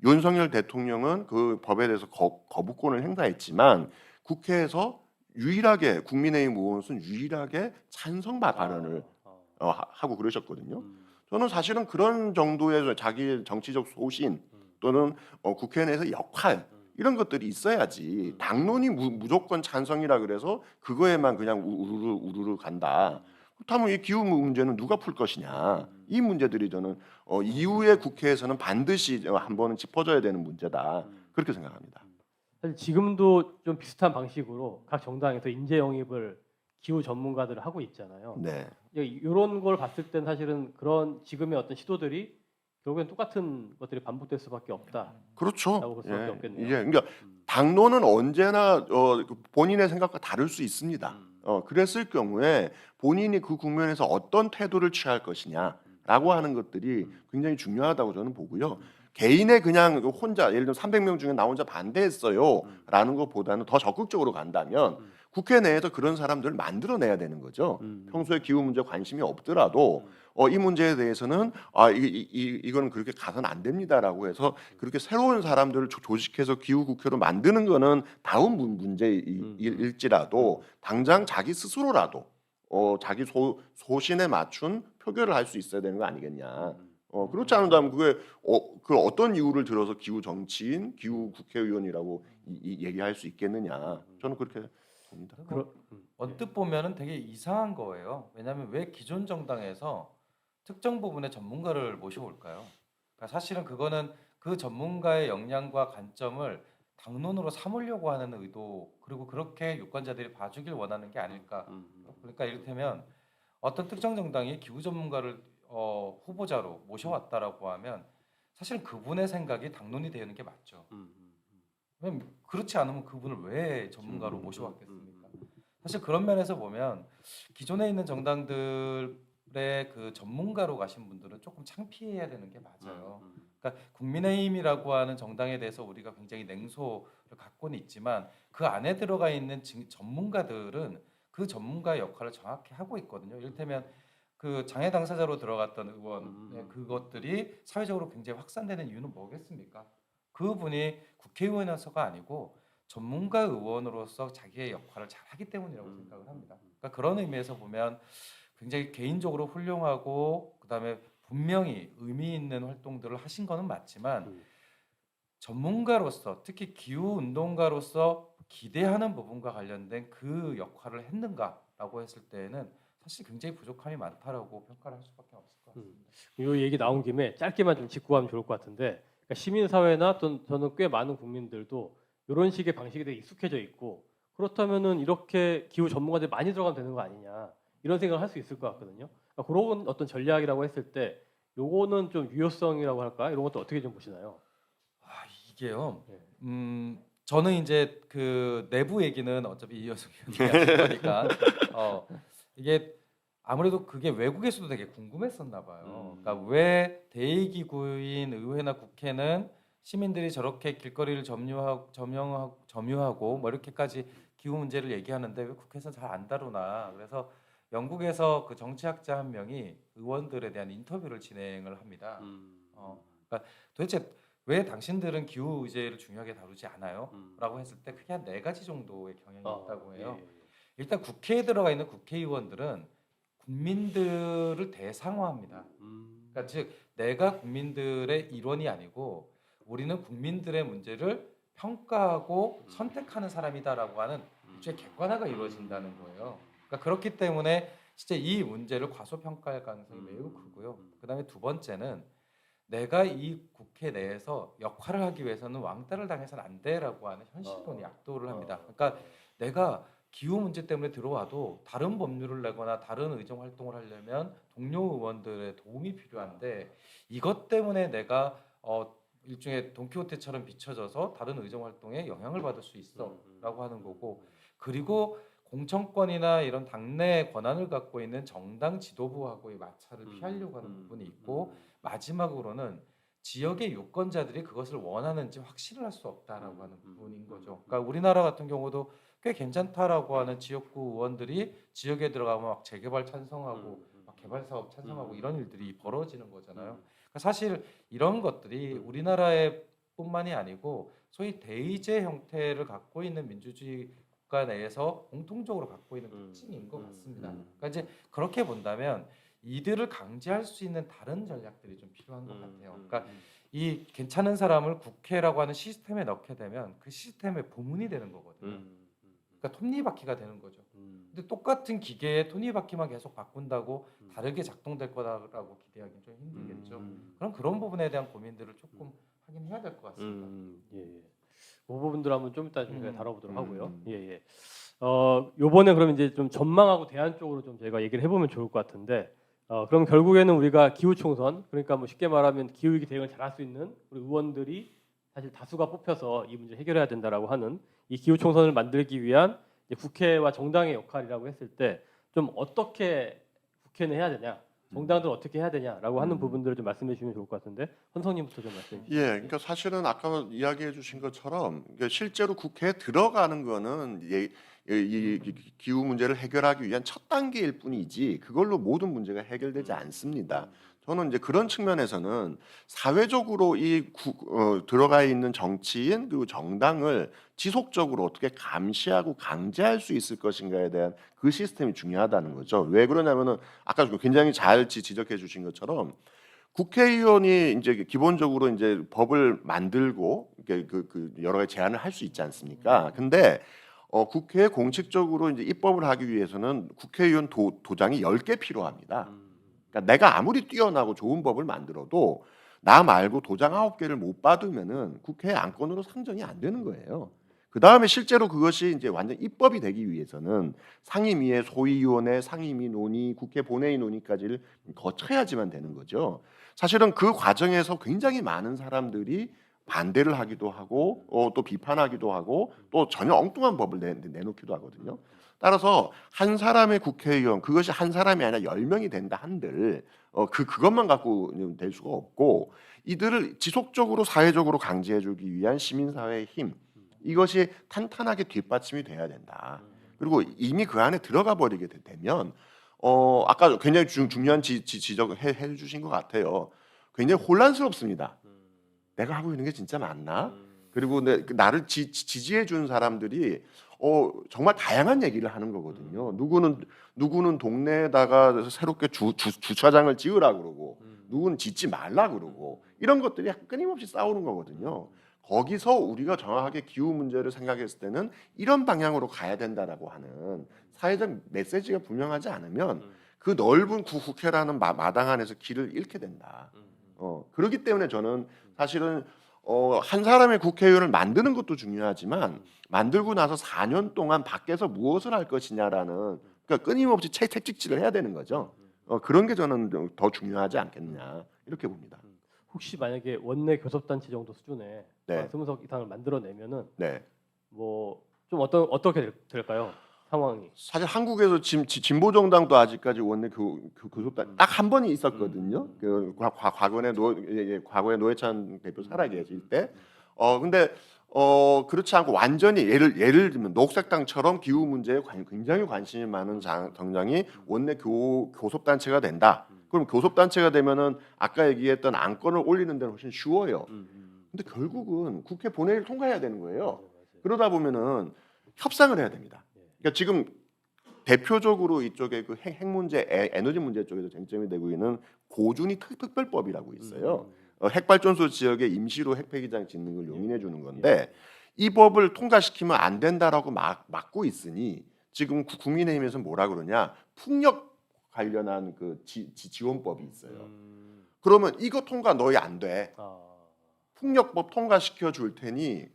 Speaker 2: 윤석열 대통령은 그 법에 대해서 거부권을 행사했지만 국회에서 유일하게 국민의힘 의원은 유일하게 찬성 발언을 하고 그러셨거든요. 저는 사실은 그런 정도의 자기 정치적 소신 또는 국회 내에서 역할 이런 것들이 있어야지 당론이 무조건 찬성이라 그래서 그거에만 그냥 우르르 간다. 그렇다면 이 기후 문제는 누가 풀 것이냐. 이 문제들이 저는 이후에 국회에서는 반드시 한 번은 짚어줘야 되는 문제다. 그렇게 생각합니다.
Speaker 1: 사실 지금도 좀 비슷한 방식으로 각 정당에서 인재 영입을 기후 전문가들을 하고 있잖아요.
Speaker 2: 네.
Speaker 1: 이런 걸 봤을 땐 사실은 그런 지금의 어떤 시도들이 결국엔 똑같은 것들이 반복될 수밖에 없다.
Speaker 2: 그렇죠.
Speaker 1: 라고 볼 수밖에 없겠네요.
Speaker 2: 그러니까 당론은 언제나 본인의 생각과 다를 수 있습니다. 그랬을 경우에 본인이 그 국면에서 어떤 태도를 취할 것이냐라고 하는 것들이 굉장히 중요하다고 저는 보고요. 개인의 그냥 혼자 예를 들면 300명 중에 나 혼자 반대했어요라는 것보다는 더 적극적으로 간다면 국회 내에서 그런 사람들을 만들어내야 되는 거죠. 평소에 기후 문제 관심이 없더라도 이 문제에 대해서는 이거는 그렇게 가서는 안 됩니다라고 해서 그렇게 새로운 사람들을 조직해서 기후 국회로 만드는 거는 다음 문제일지라도 당장 자기 스스로라도 자기 소신에 맞춘 표결을 할 수 있어야 되는 거 아니겠냐. 그렇지 않은다면 그게 그 어떤 이유를 들어서 기후 정치인, 기후 국회의원이라고 얘기할 수 있겠느냐. 저는 그렇게 봅니다.
Speaker 3: 언뜻 보면은 되게 이상한 거예요. 왜냐하면 왜 기존 정당에서 특정 부분의 전문가를 모셔올까요? 그러니까 사실은 그거는 그 전문가의 역량과 관점을 당론으로 삼으려고 하는 의도, 그리고 그렇게 유권자들이 봐주길 원하는 게 아닐까. 그러니까 이를테면 어떤 특정 정당이 기후 전문가를 후보자로 모셔왔다라고 하면 사실 그분의 생각이 당론이 되는 게 맞죠. 왜냐면 그렇지 않으면 그분을 왜 전문가로 모셔왔겠습니까? 사실 그런 면에서 보면 기존에 있는 정당들의 그 전문가로 가신 분들은 조금 창피해야 되는 게 맞아요. 그러니까 국민의힘이라고 하는 정당에 대해서 우리가 굉장히 냉소를 갖고는 있지만 그 안에 들어가 있는 전문가들은 그 전문가의 역할을 정확히 하고 있거든요. 이를테면 그 장애 당사자로 들어갔던 의원 그것들이 사회적으로 굉장히 확산되는 이유는 뭐겠습니까? 그분이 국회의원이어서가 아니고 전문가 의원으로서 자기의 역할을 잘하기 때문이라고 생각을 합니다. 그러니까 그런 의미에서 보면 굉장히 개인적으로 훌륭하고 그다음에 분명히 의미 있는 활동들을 하신 거는 맞지만 전문가로서 특히 기후 운동가로서 기대하는 부분과 관련된 그 역할을 했는가라고 했을 때에는 사실 굉장히 부족함이 많다라고 평가를 할 수밖에 없을 것 같습니다.
Speaker 1: 이 얘기 나온 김에 짧게만 좀 짚고 가면 좋을 것 같은데 그러니까 시민사회나 저는 꽤 많은 국민들도 이런 식의 방식에 대해 익숙해져 있고 그렇다면은 이렇게 기후 전문가들이 많이 들어가면 되는 거 아니냐 이런 생각을 할 수 있을 것 같거든요. 그러니까 그런 어떤 전략이라고 했을 때 요거는 좀 유효성이라고 할까 이런 것도 어떻게 좀 보시나요?
Speaker 3: 이게요. 저는 이제 그 내부 얘기는 어차피 이현숙 의원이 하실 거니까 이게 아무래도 그게 외국에서도 되게 궁금했었나 봐요. 그러니까 왜 대의기구인 의회나 국회는 시민들이 저렇게 길거리를 점유하고 뭐 이렇게까지 기후 문제를 얘기하는데 왜 국회에서 잘 안 다루나. 그래서 영국에서 그 정치학자 한 명이 의원들에 대한 인터뷰를 진행을 합니다. 그러니까 도대체 왜 당신들은 기후 의제를 중요하게 다루지 않아요? 라고 했을 때 크게 한 4가지 정도의 경향이 있다고 해요. 일단 국회에 들어가 있는 국회의원들은 국민들을 대상화합니다. 그러니까 즉 내가 국민들의 일원이 아니고 우리는 국민들의 문제를 평가하고 선택하는 사람이다라고 하는 일종의 객관화가 이루어진다는 거예요. 그러니까 그렇기 때문에 진짜 이 문제를 과소평가할 가능성이 매우 크고요. 그다음에 두 번째는 내가 이 국회 내에서 역할을 하기 위해서는 왕따를 당해서는 안 돼라고 하는 현실론이 압도를 합니다. 그러니까 내가 기후 문제 때문에 들어와도 다른 법률을 내거나 다른 의정 활동을 하려면 동료 의원들의 도움이 필요한데 이것 때문에 내가 일종의 돈키호테처럼 비춰져서 다른 의정 활동에 영향을 받을 수 있어라고 하는 거고 그리고 공천권이나 이런 당내 권한을 갖고 있는 정당 지도부하고의 마찰을 피하려고 하는 부분이 있고 마지막으로는 지역의 유권자들이 그것을 원하는지 확신을 할 수 없다라고 하는 부분인 거죠. 그러니까 우리나라 같은 경우도 꽤 괜찮다라고 하는 지역구 의원들이 지역에 들어가면 막 재개발 찬성하고 막 개발 사업 찬성하고 이런 일들이 벌어지는 거잖아요. 그러니까 사실 이런 것들이 우리나라의 뿐만이 아니고 소위 대의제 형태를 갖고 있는 민주주의 국가 내에서 공통적으로 갖고 있는 특징인 것 같습니다. 그러니까 이제 그렇게 본다면 이들을 강제할 수 있는 다른 전략들이 좀 필요한 것 같아요. 그러니까 이 괜찮은 사람을 국회라고 하는 시스템에 넣게 되면 그 시스템의 부문이 되는 거거든요. 그러니까 톱니바퀴가 되는 거죠. 근데 똑같은 기계에 톱니바퀴만 계속 바꾼다고 다르게 작동될 거다라고 기대하기는 좀 힘들겠죠. 그럼 그런 부분에 대한 고민들을 조금 하긴 해야 될 것 같습니다.
Speaker 1: 예, 예. 그 부분들 한번 좀 이따 저희가 다뤄보도록 하고요. 예, 예. 요번에 그럼 이제 좀 전망하고 대안 쪽으로 좀 저희가 얘기를 해보면 좋을 것 같은데, 그럼 결국에는 우리가 기후 총선, 그러니까 뭐 쉽게 말하면 기후 위기 대응을 잘할 수 있는 우리 의원들이 사실 다수가 뽑혀서 이 문제 해결해야 된다라고 하는 이 기후 총선을 만들기 위한 이제 국회와 정당의 역할이라고 했을 때 좀 어떻게 국회는 해야 되냐, 정당들은 어떻게 해야 되냐라고 하는 부분들을 좀 말씀해 주시면 좋을 것 같은데, 헌성님부터 좀 말씀해 주시죠.
Speaker 2: 예, 그러니까 사실은 아까 이야기해 주신 것처럼 그러니까 실제로 국회에 들어가는 거는 이 기후 문제를 해결하기 위한 첫 단계일 뿐이지 그걸로 모든 문제가 해결되지 않습니다. 저는 이제 그런 측면에서는 사회적으로 들어가 있는 정치인 그리고 정당을 지속적으로 어떻게 감시하고 강제할 수 있을 것인가에 대한 그 시스템이 중요하다는 거죠. 왜 그러냐면은 아까 굉장히 잘 지적해 주신 것처럼 국회의원이 이제 기본적으로 이제 법을 만들고 그 여러 가지 제안을 할 수 있지 않습니까? 근데 국회에 공식적으로 이제 입법을 하기 위해서는 국회의원 도장이 10개 필요합니다. 그러니까 내가 아무리 뛰어나고 좋은 법을 만들어도 나 말고 도장 9개를 못 받으면은 국회 안건으로 상정이 안 되는 거예요. 그 다음에 실제로 그것이 이제 완전 입법이 되기 위해서는 상임위의 소위원회, 상임위 논의, 국회 본회의 논의까지를 거쳐야지만 되는 거죠. 사실은 그 과정에서 굉장히 많은 사람들이 반대를 하기도 하고 또 비판하기도 하고 또 전혀 엉뚱한 법을 내놓기도 하거든요. 따라서 한 사람의 국회의원, 그것이 한 사람이 아니라 10명이 된다 한들 그것만 갖고 될 수가 없고, 이들을 지속적으로 사회적으로 강제해주기 위한 시민사회의 힘, 이것이 탄탄하게 뒷받침이 돼야 된다. 그리고 이미 그 안에 들어가 버리게 되면 아까 굉장히 중요한 지적을 해주신 것 같아요. 굉장히 혼란스럽습니다. 내가 하고 있는 게 진짜 맞나? 그리고 나를 지지해 준 사람들이 정말 다양한 얘기를 하는 거거든요. 누구는 동네에다가 새롭게 주차장을 지으라 그러고, 누구는 짓지 말라 그러고, 이런 것들이 끊임없이 싸우는 거거든요. 거기서 우리가 정확하게 기후 문제를 생각했을 때는 이런 방향으로 가야 된다라고 하는 사회적 메시지가 분명하지 않으면 그 넓은 국회라는 마당 안에서 길을 잃게 된다. 그렇기 때문에 저는 사실은 한 사람의 국회의원을 만드는 것도 중요하지만 만들고 나서 4년 동안 밖에서 무엇을 할 것이냐라는, 그러니까 끊임없이 채찍질을 해야 되는 거죠. 그런 게 저는 더 중요하지 않겠느냐 이렇게 봅니다.
Speaker 1: 혹시 만약에 원내 교섭단체 정도 수준의
Speaker 2: 네.
Speaker 1: 20석 이상을 만들어내면은
Speaker 2: 네.
Speaker 1: 뭐 좀 어떻게 될까요? 상황이.
Speaker 2: 사실 한국에서 진보 정당도 아직까지 원내 교섭단 딱 한 번이 있었거든요. 그 과거에 노회찬 대표 살아계실 때. 근데 그렇지 않고 완전히 예를 들면 녹색당처럼 기후 문제에 굉장히 관심이 많은 정당이 원내 교섭단체가 된다. 그럼 교섭단체가 되면은 아까 얘기했던 안건을 올리는 데는 훨씬 쉬워요. 근데 결국은 국회 본회의를 통과해야 되는 거예요. 그러다 보면은 협상을 해야 됩니다. 그러니까 지금 대표적으로 이쪽에 그 핵 문제, 에너지 문제 쪽에서 쟁점이 되고 있는 고준위 특별법이라고 있어요. 핵발전소 지역에 임시로 핵폐기장 짓는 걸 용인해 주는 건데, 이 법을 통과시키면 안 된다라고 막고 있으니 지금 국민의힘에서 뭐라 그러냐 풍력 관련한 그 지원법이 있어요. 그러면 이거 통과 너희 안 돼.
Speaker 1: 아,
Speaker 2: 풍력법 통과시켜 줄 테니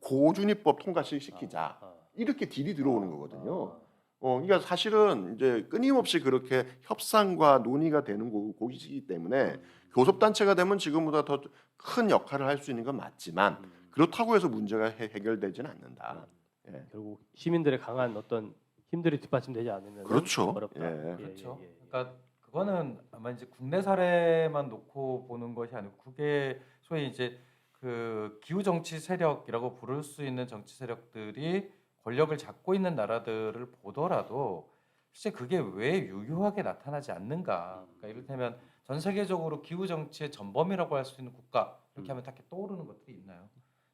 Speaker 2: 고준위법 통과시키자.
Speaker 1: 아,
Speaker 2: 이렇게 딜이 들어오는 거거든요.
Speaker 1: 아,
Speaker 2: 그러니까 사실은 이제 끊임없이 그렇게 협상과 논의가 되는 곳이기 때문에 교섭단체가 되면 지금보다 더 큰 역할을 할 수 있는 건 맞지만 그렇다고 해서 문제가 해결되지는 않는다. 예.
Speaker 1: 결국 시민들의 강한 어떤 힘들이 뒷받침되지 않으면
Speaker 2: 그렇죠.
Speaker 1: 어렵다.
Speaker 2: 예.
Speaker 3: 그렇죠. 그러니까 그거는 아마 이제 국내 사례만 놓고 보는 것이 아니고 그게 소위 이제 그 기후 정치 세력이라고 부를 수 있는 정치 세력들이 권력을 잡고 있는 나라들을 보더라도 실제 그게 왜 유효하게 나타나지 않는가? 그러니까 이를테면 전 세계적으로 기후 정치의 전범이라고 할 수 있는 국가 이렇게 하면 딱 떠오르는 것들이 있나요?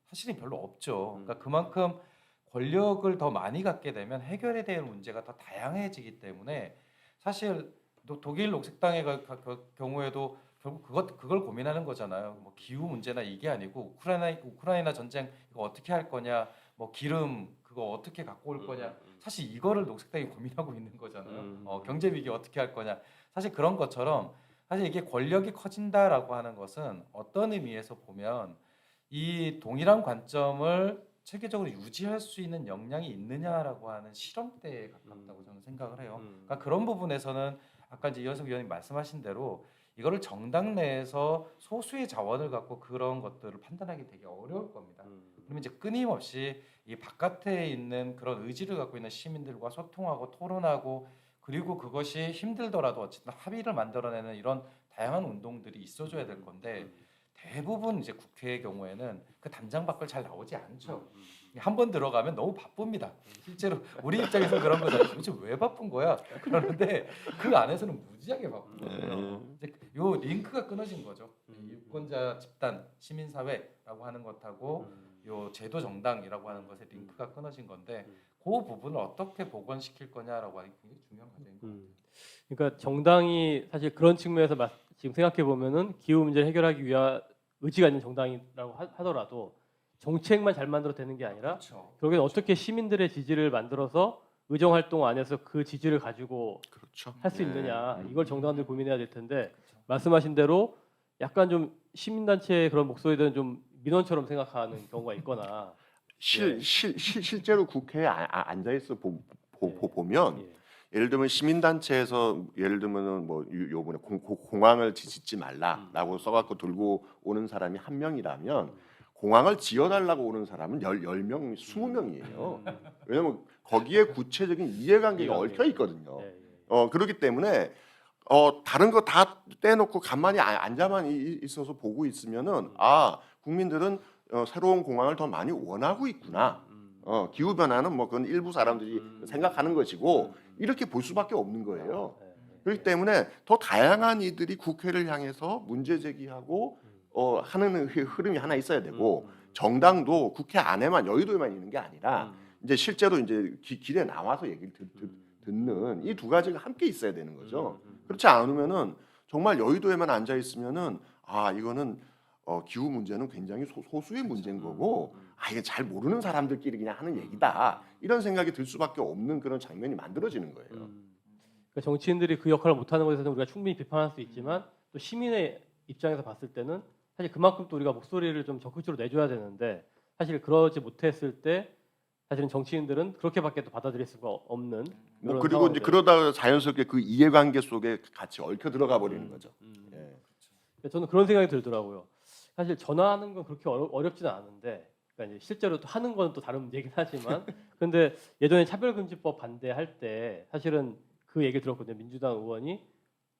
Speaker 3: 사실은 별로 없죠. 그러니까 그만큼 권력을 더 많이 갖게 되면 해결해야 될 문제가 더 다양해지기 때문에 사실 독일 녹색당의 경우에도 결국 그걸 고민하는 거잖아요. 뭐 기후 문제나 이게 아니고 우크라이나 전쟁 이거 어떻게 할 거냐, 뭐 기름 그거 어떻게 갖고 올 거냐. 사실 이거를 녹색당이 고민하고 있는 거잖아요. 경제 위기 어떻게 할 거냐. 사실 그런 것처럼 사실 이게 권력이 커진다라고 하는 것은 어떤 의미에서 보면 이 동일한 관점을 체계적으로 유지할 수 있는 역량이 있느냐라고 하는 실험대에 가깝다고 저는 생각을 해요. 그러니까 그런 부분에서는 아까 이제 이현석 위원님 말씀하신 대로 이거를 정당 내에서 소수의 자원을 갖고 그런 것들을 판단하기 되게 어려울 겁니다. 그러면 이제 끊임없이 이 바깥에 있는 그런 의지를 갖고 있는 시민들과 소통하고 토론하고 그리고 그것이 힘들더라도 어쨌든 합의를 만들어내는 이런 다양한 운동들이 있어줘야 될 건데 대부분 이제 국회의 경우에는 그 담장 밖을 잘 나오지 않죠. 한 번 들어가면 너무 바쁩니다. 실제로 우리 입장에서 그런 거잖아요. 도대체 왜 바쁜 거야? 그러는데 그 안에서는 무지하게 바쁘거든요. 이제 요 링크가 끊어진 거죠. 유권자 집단, 시민사회라고 하는 것하고 요 제도 정당이라고 하는 것의 링크가 끊어진 건데 그 부분을 어떻게 복원시킬 거냐라고 하는 게 굉장히 중요한 과정인 것 같아요.
Speaker 1: 그러니까 정당이 사실 그런 측면에서 지금 생각해 보면은 기후 문제를 해결하기 위한 의지가 있는 정당이라고 하더라도 정책만 잘 만들어 되는 게 아니라
Speaker 3: 그렇죠.
Speaker 1: 결국엔 어떻게 시민들의 지지를 만들어서 의정 활동 안에서 그 지지를 가지고
Speaker 2: 그렇죠.
Speaker 1: 할 수
Speaker 2: 예.
Speaker 1: 있느냐 이걸 정당들이 고민해야 될 텐데
Speaker 3: 그렇죠.
Speaker 1: 말씀하신 대로 약간 좀 시민단체의 그런 목소리들은 좀 민원처럼 생각하는 경우가 있거나
Speaker 2: 실제로 국회에 앉아 있어 보면
Speaker 1: 예.
Speaker 2: 예를 들면 시민단체에서 예를 들면은 뭐 요번에 공항을 짓지 말라라고 써갖고 들고 오는 사람이 한 명이라면 공항을 지어달라고 오는 사람은 10명, 20명이에요. 왜냐면 거기에 구체적인 이해관계가 얽혀 있거든요.
Speaker 1: 예, 예.
Speaker 2: 그렇기 때문에 다른 거 다 떼놓고 가만히 앉아만 있어서 보고 있으면은 국민들은 새로운 공항을 더 많이 원하고 있구나. 기후 변화는 뭐 그건 일부 사람들이 생각하는 것이고 이렇게 볼 수밖에 없는 거예요. 그렇기 때문에 더 다양한 이들이 국회를 향해서 문제 제기하고 하는 흐름이 하나 있어야 되고 정당도 국회 안에만 여의도에만 있는 게 아니라 이제 실제로 이제 길에 나와서 얘기를 듣는 이 두 가지가 함께 있어야 되는 거죠. 그렇지 않으면은 정말 여의도에만 앉아 있으면은 이거는 기후 문제는 굉장히 소수의 문제인 거고 이게 잘 모르는 사람들끼리 그냥 하는 얘기다 이런 생각이 들 수밖에 없는 그런 장면이 만들어지는 거예요.
Speaker 1: 그러니까 정치인들이 그 역할을 못하는 것에 대해서는 우리가 충분히 비판할 수 있지만 또 시민의 입장에서 봤을 때는 사실 그만큼 또 우리가 목소리를 좀 적극적으로 내줘야 되는데 사실 그러지 못했을 때 사실은 정치인들은 그렇게밖에 또 받아들일 수가 없는
Speaker 2: 뭐
Speaker 1: 그런
Speaker 2: 그리고 이제
Speaker 1: 상황들.
Speaker 2: 그러다가 자연스럽게 그 이해관계 속에 같이 얽혀 들어가 버리는 거죠. 예.
Speaker 1: 저는 그런 생각이 들더라고요. 사실 전화하는 건 그렇게 어렵지는 않은데, 그러니까 이제 실제로 또 하는 건 또 다른 얘기긴 하지만, 근데 예전에 차별금지법 반대할 때 사실은 그 얘기를 들었거든요. 민주당 의원이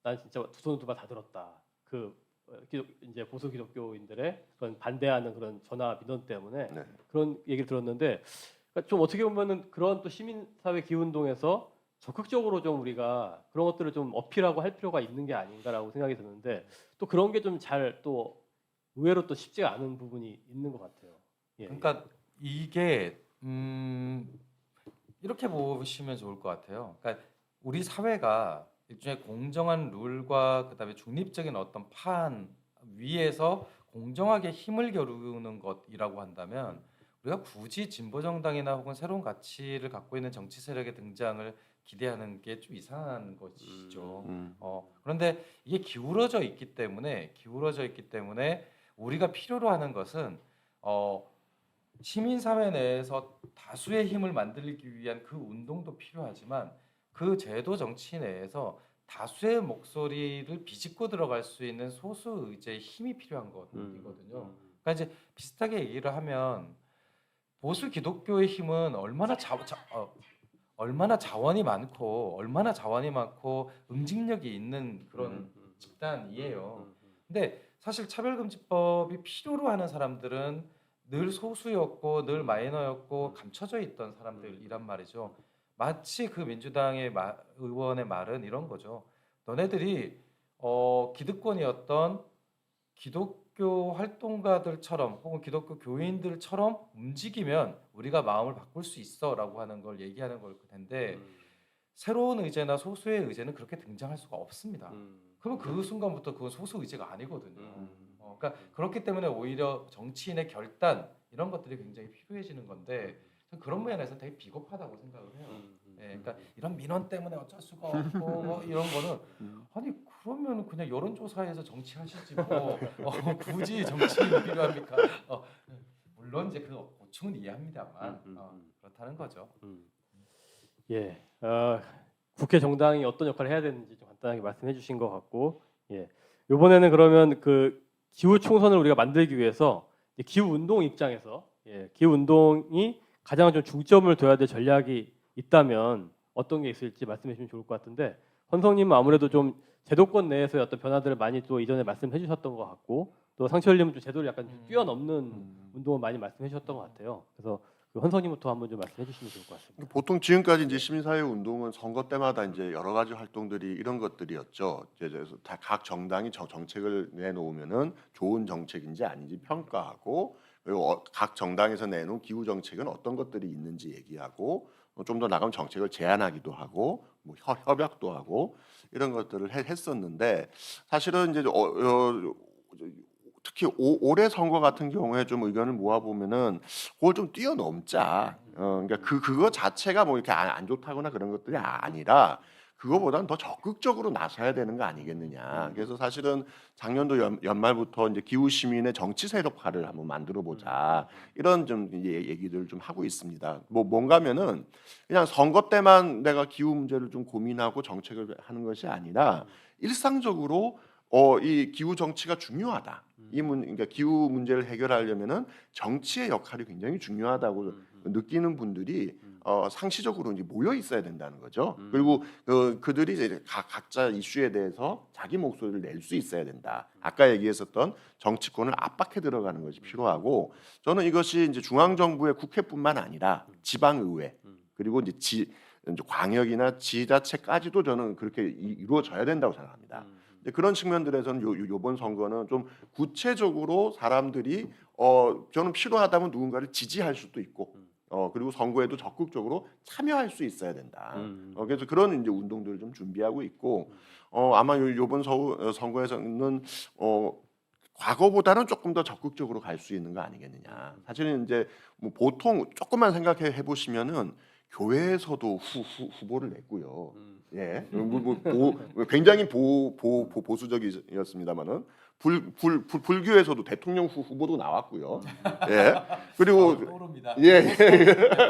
Speaker 1: 난 진짜 두 손 두 발 다 들었다. 이제 보수 기독교인들의 그런 반대하는 그런 전화 민원 때문에
Speaker 2: 네.
Speaker 1: 그런 얘기를 들었는데, 그러니까 좀 어떻게 보면은 그런 또 시민사회 기운동에서 적극적으로 좀 우리가 그런 것들을 좀 어필하고 할 필요가 있는 게 아닌가라고 생각이 드는데 또 그런 게 좀 잘 또 의외로 또 쉽지가 않은 부분이 있는 것 같아요. 예.
Speaker 3: 그러니까 이게 이렇게 보시면 좋을 것 같아요. 그러니까 우리 사회가 일종의 공정한 룰과 그다음에 중립적인 어떤 판 위에서 공정하게 힘을 겨루는 것이라고 한다면 우리가 굳이 진보 정당이나 혹은 새로운 가치를 갖고 있는 정치 세력의 등장을 기대하는 게 좀 이상한 것이죠. 그런데 이게 기울어져 있기 때문에 우리가 필요로 하는 것은 시민 사회 내에서 다수의 힘을 만들기 위한 그 운동도 필요하지만 그 제도 정치 내에서 다수의 목소리를 비집고 들어갈 수 있는 소수 의제의 힘이 필요한 것이거든요. 그러니까 이제 비슷하게 얘기를 하면 보수 기독교의 힘은 얼마나 자원이 많고 응집력이 있는 그런 집단이에요. 근데 사실 차별금지법이 필요로 하는 사람들은 늘 소수였고 늘 마이너였고 감춰져 있던 사람들이란 말이죠. 마치 그 민주당의 의원의 말은 이런 거죠. 너네들이 기득권이었던 기독교 활동가들처럼 혹은 기독교 교인들처럼 움직이면 우리가 마음을 바꿀 수 있어라고 하는 걸 얘기하는 걸 텐데 새로운 의제나 소수의 의제는 그렇게 등장할 수가 없습니다. 그러면 그 순간부터 그건 소수 의제가 아니거든요. 그러니까 그렇기 때문에 오히려 정치인의 결단 이런 것들이 굉장히 필요해지는 건데 그런 면에서 되게 비겁하다고 생각을 해요. 그러니까 이런 민원 때문에 어쩔 수가 없고 이런 거는 아니 그러면 그냥 여론조사에서 정치하시지 뭐 굳이 정치인이 필요합니까? 물론 이제 그 고충은 이해합니다만 그렇다는 거죠.
Speaker 1: 예, 국회 정당이 어떤 역할을 해야 되는지 좀 간단하게 말씀해 주신 것 같고, 예, 이번에는 그러면 그 기후 총선을 우리가 만들기 위해서 기후 운동 입장에서 기후 운동이 가장 좀 중점을 둬야 될 전략이 있다면 어떤 게 있을지 말씀해 주시면 좋을 것 같은데 헌성님은 아무래도 좀 제도권 내에서의 어떤 변화들을 많이 또 이전에 말씀해 주셨던 것 같고 또 상철님은 좀 제도를 약간 좀 뛰어넘는 운동을 많이 말씀해 주셨던 것 같아요. 그래서 그 헌성님부터 한번 좀 말씀해 주시면 좋을 것 같습니다.
Speaker 2: 보통 지금까지 이제 시민사회 운동은 선거 때마다 이제 여러 가지 활동들이 이런 것들이었죠. 이제 각 정당이 정책을 내놓으면은 좋은 정책인지 아닌지 평가하고 그리고 각 정당에서 내놓은 기후 정책은 어떤 것들이 있는지 얘기하고 좀 더 나가면 정책을 제안하기도 하고 뭐 협약도 하고 이런 것들을 했었는데 사실은 이제 특히 올해 선거 같은 경우에 좀 의견을 모아 보면은 그걸 좀 뛰어넘자. 그러니까 그거 자체가 뭐 이렇게 안 좋다거나 그런 것들이 아니라 그거보다는 더 적극적으로 나서야 되는 거 아니겠느냐. 그래서 사실은 작년도 연말부터 이제 기후 시민의 정치 세력화를 한번 만들어 보자 이런 좀 얘기들을 좀 하고 있습니다. 뭐 뭔가면은 그냥 선거 때만 내가 기후 문제를 좀 고민하고 정책을 하는 것이 아니라 일상적으로 이 기후 정치가 중요하다. 그러니까 기후 문제를 해결하려면은 정치의 역할이 굉장히 중요하다고 느끼는 분들이 상시적으로 이제 모여 있어야 된다는 거죠. 그리고 그들이 이제 각자 이슈에 대해서 자기 목소리를 낼 수 있어야 된다. 아까 얘기했었던 정치권을 압박해 들어가는 것이 필요하고 저는 이것이 이제 중앙 정부의 국회뿐만 아니라 지방 의회 그리고 이제 광역이나 지자체까지도 저는 그렇게 이루어져야 된다고 생각합니다. 그런 측면들에서는 요번 선거는 좀 구체적으로 사람들이 저는 필요하다면 누군가를 지지할 수도 있고 그리고 선거에도 적극적으로 참여할 수 있어야 된다. 그래서 그런 이제 운동들을 좀 준비하고 있고 아마 요번 선거에서는 과거보다는 조금 더 적극적으로 갈 수 있는 거 아니겠느냐. 사실은 이제 뭐 보통 조금만 생각해 보시면은 교회에서도 후보를 냈고요. 예, 굉장히 보수적이었습니다만은 불교에서도 대통령 후보도 나왔고요. 예, 그리고
Speaker 3: 떠오릅니다.
Speaker 2: 예,